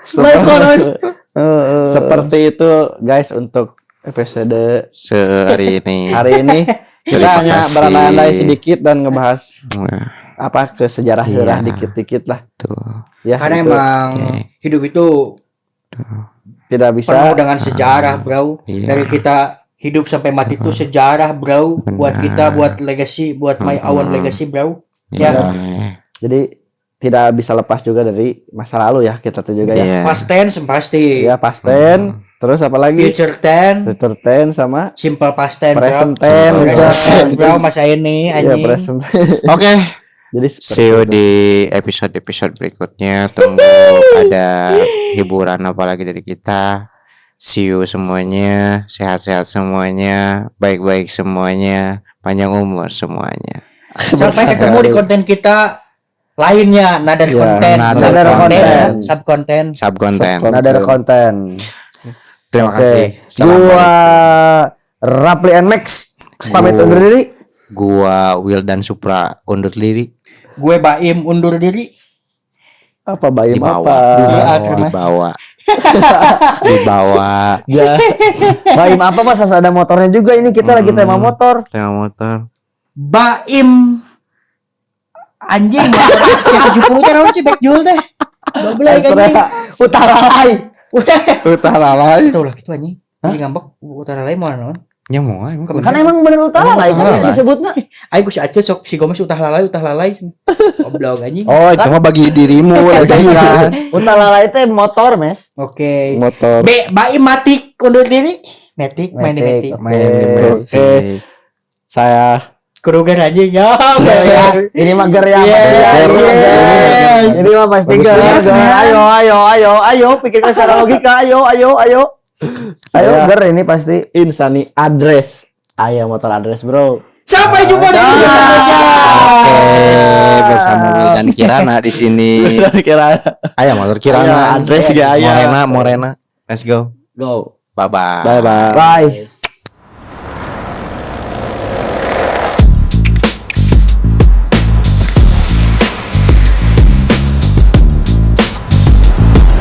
Seperti itu guys untuk episode Sehari ini. hari ini. Kita Terima hanya kasih. berandai sedikit dan ngebahas Nah, apa ke sejarah dikit-dikit lah. tuh. Ya, Karena itu emang hidup itu tidak bisa penuh dengan sejarah, Bro. Iya. Dari kita hidup sampai mati itu sejarah, Bro. Buat kita, buat legacy, buat my own legacy, Bro. Ya, jadi tidak bisa lepas juga dari masa lalu ya kita tuh juga ya. Iya. past tense pasti. Ya past tense, terus apa lagi? Future tense, Future tense sama simple past tense, Bro. present tense. Present tense, Bro, masa ini Ya anjing. present. Oke. Jadi See you di episode berikutnya. Tunggu ada hiburan apa lagi dari kita. See you semuanya. Sehat-sehat semuanya. Baik-baik semuanya. Panjang umur semuanya. Sampai ketemu di konten kita lainnya, another Ya, content, another content. subkonten. Subkonten. Another konten. Terima Oke. kasih. Gua Rapli and Max pamit Gua- undur diri. Gua Wildan Supra undur diri. Gue Baim undur diri. apa bayam Di bawah. apa? Di bawah. Di bawah. Ya. Baim apa mas? Harus ada motornya juga, ini kita lagi tema motor. Tema motor. Baim anjing. C70 teh naon sih back jual teh. Goblok anjing. Utara Lai. Utara lain. Tuh lah gitu anjing. Anjing ngambek utara lain mau naon? Nyamuk emang. Kan emang bener Utara Lai kan yang disebutnya. Ayo ku si Aceh sok si Gomes utah lalai. Goblok anjing. Oh, itu mah bagi dirimu lagi kan. Utara Lai itu motor mes. Oke. Motor. Baim matik undur diri. Matik main di Matic. matik. Main di Oke. Saya Kerugian anjing ya. Ini mah ger ya. Yes. Ini mah pasti ger. Yes, man. Ayo pikirkan secara logika. Ayo. Ayo Saya- ger ini pasti. Insani address. Ayo motor address, Bro. Sampai jumpa di video selanjutnya. Oke, bersama Wildan Kirana di sini. Kira Ayo motor Kirana. Ayo, address ya, ayo. Morena. Let's go. go. Bye bye. Bye bye. Bye.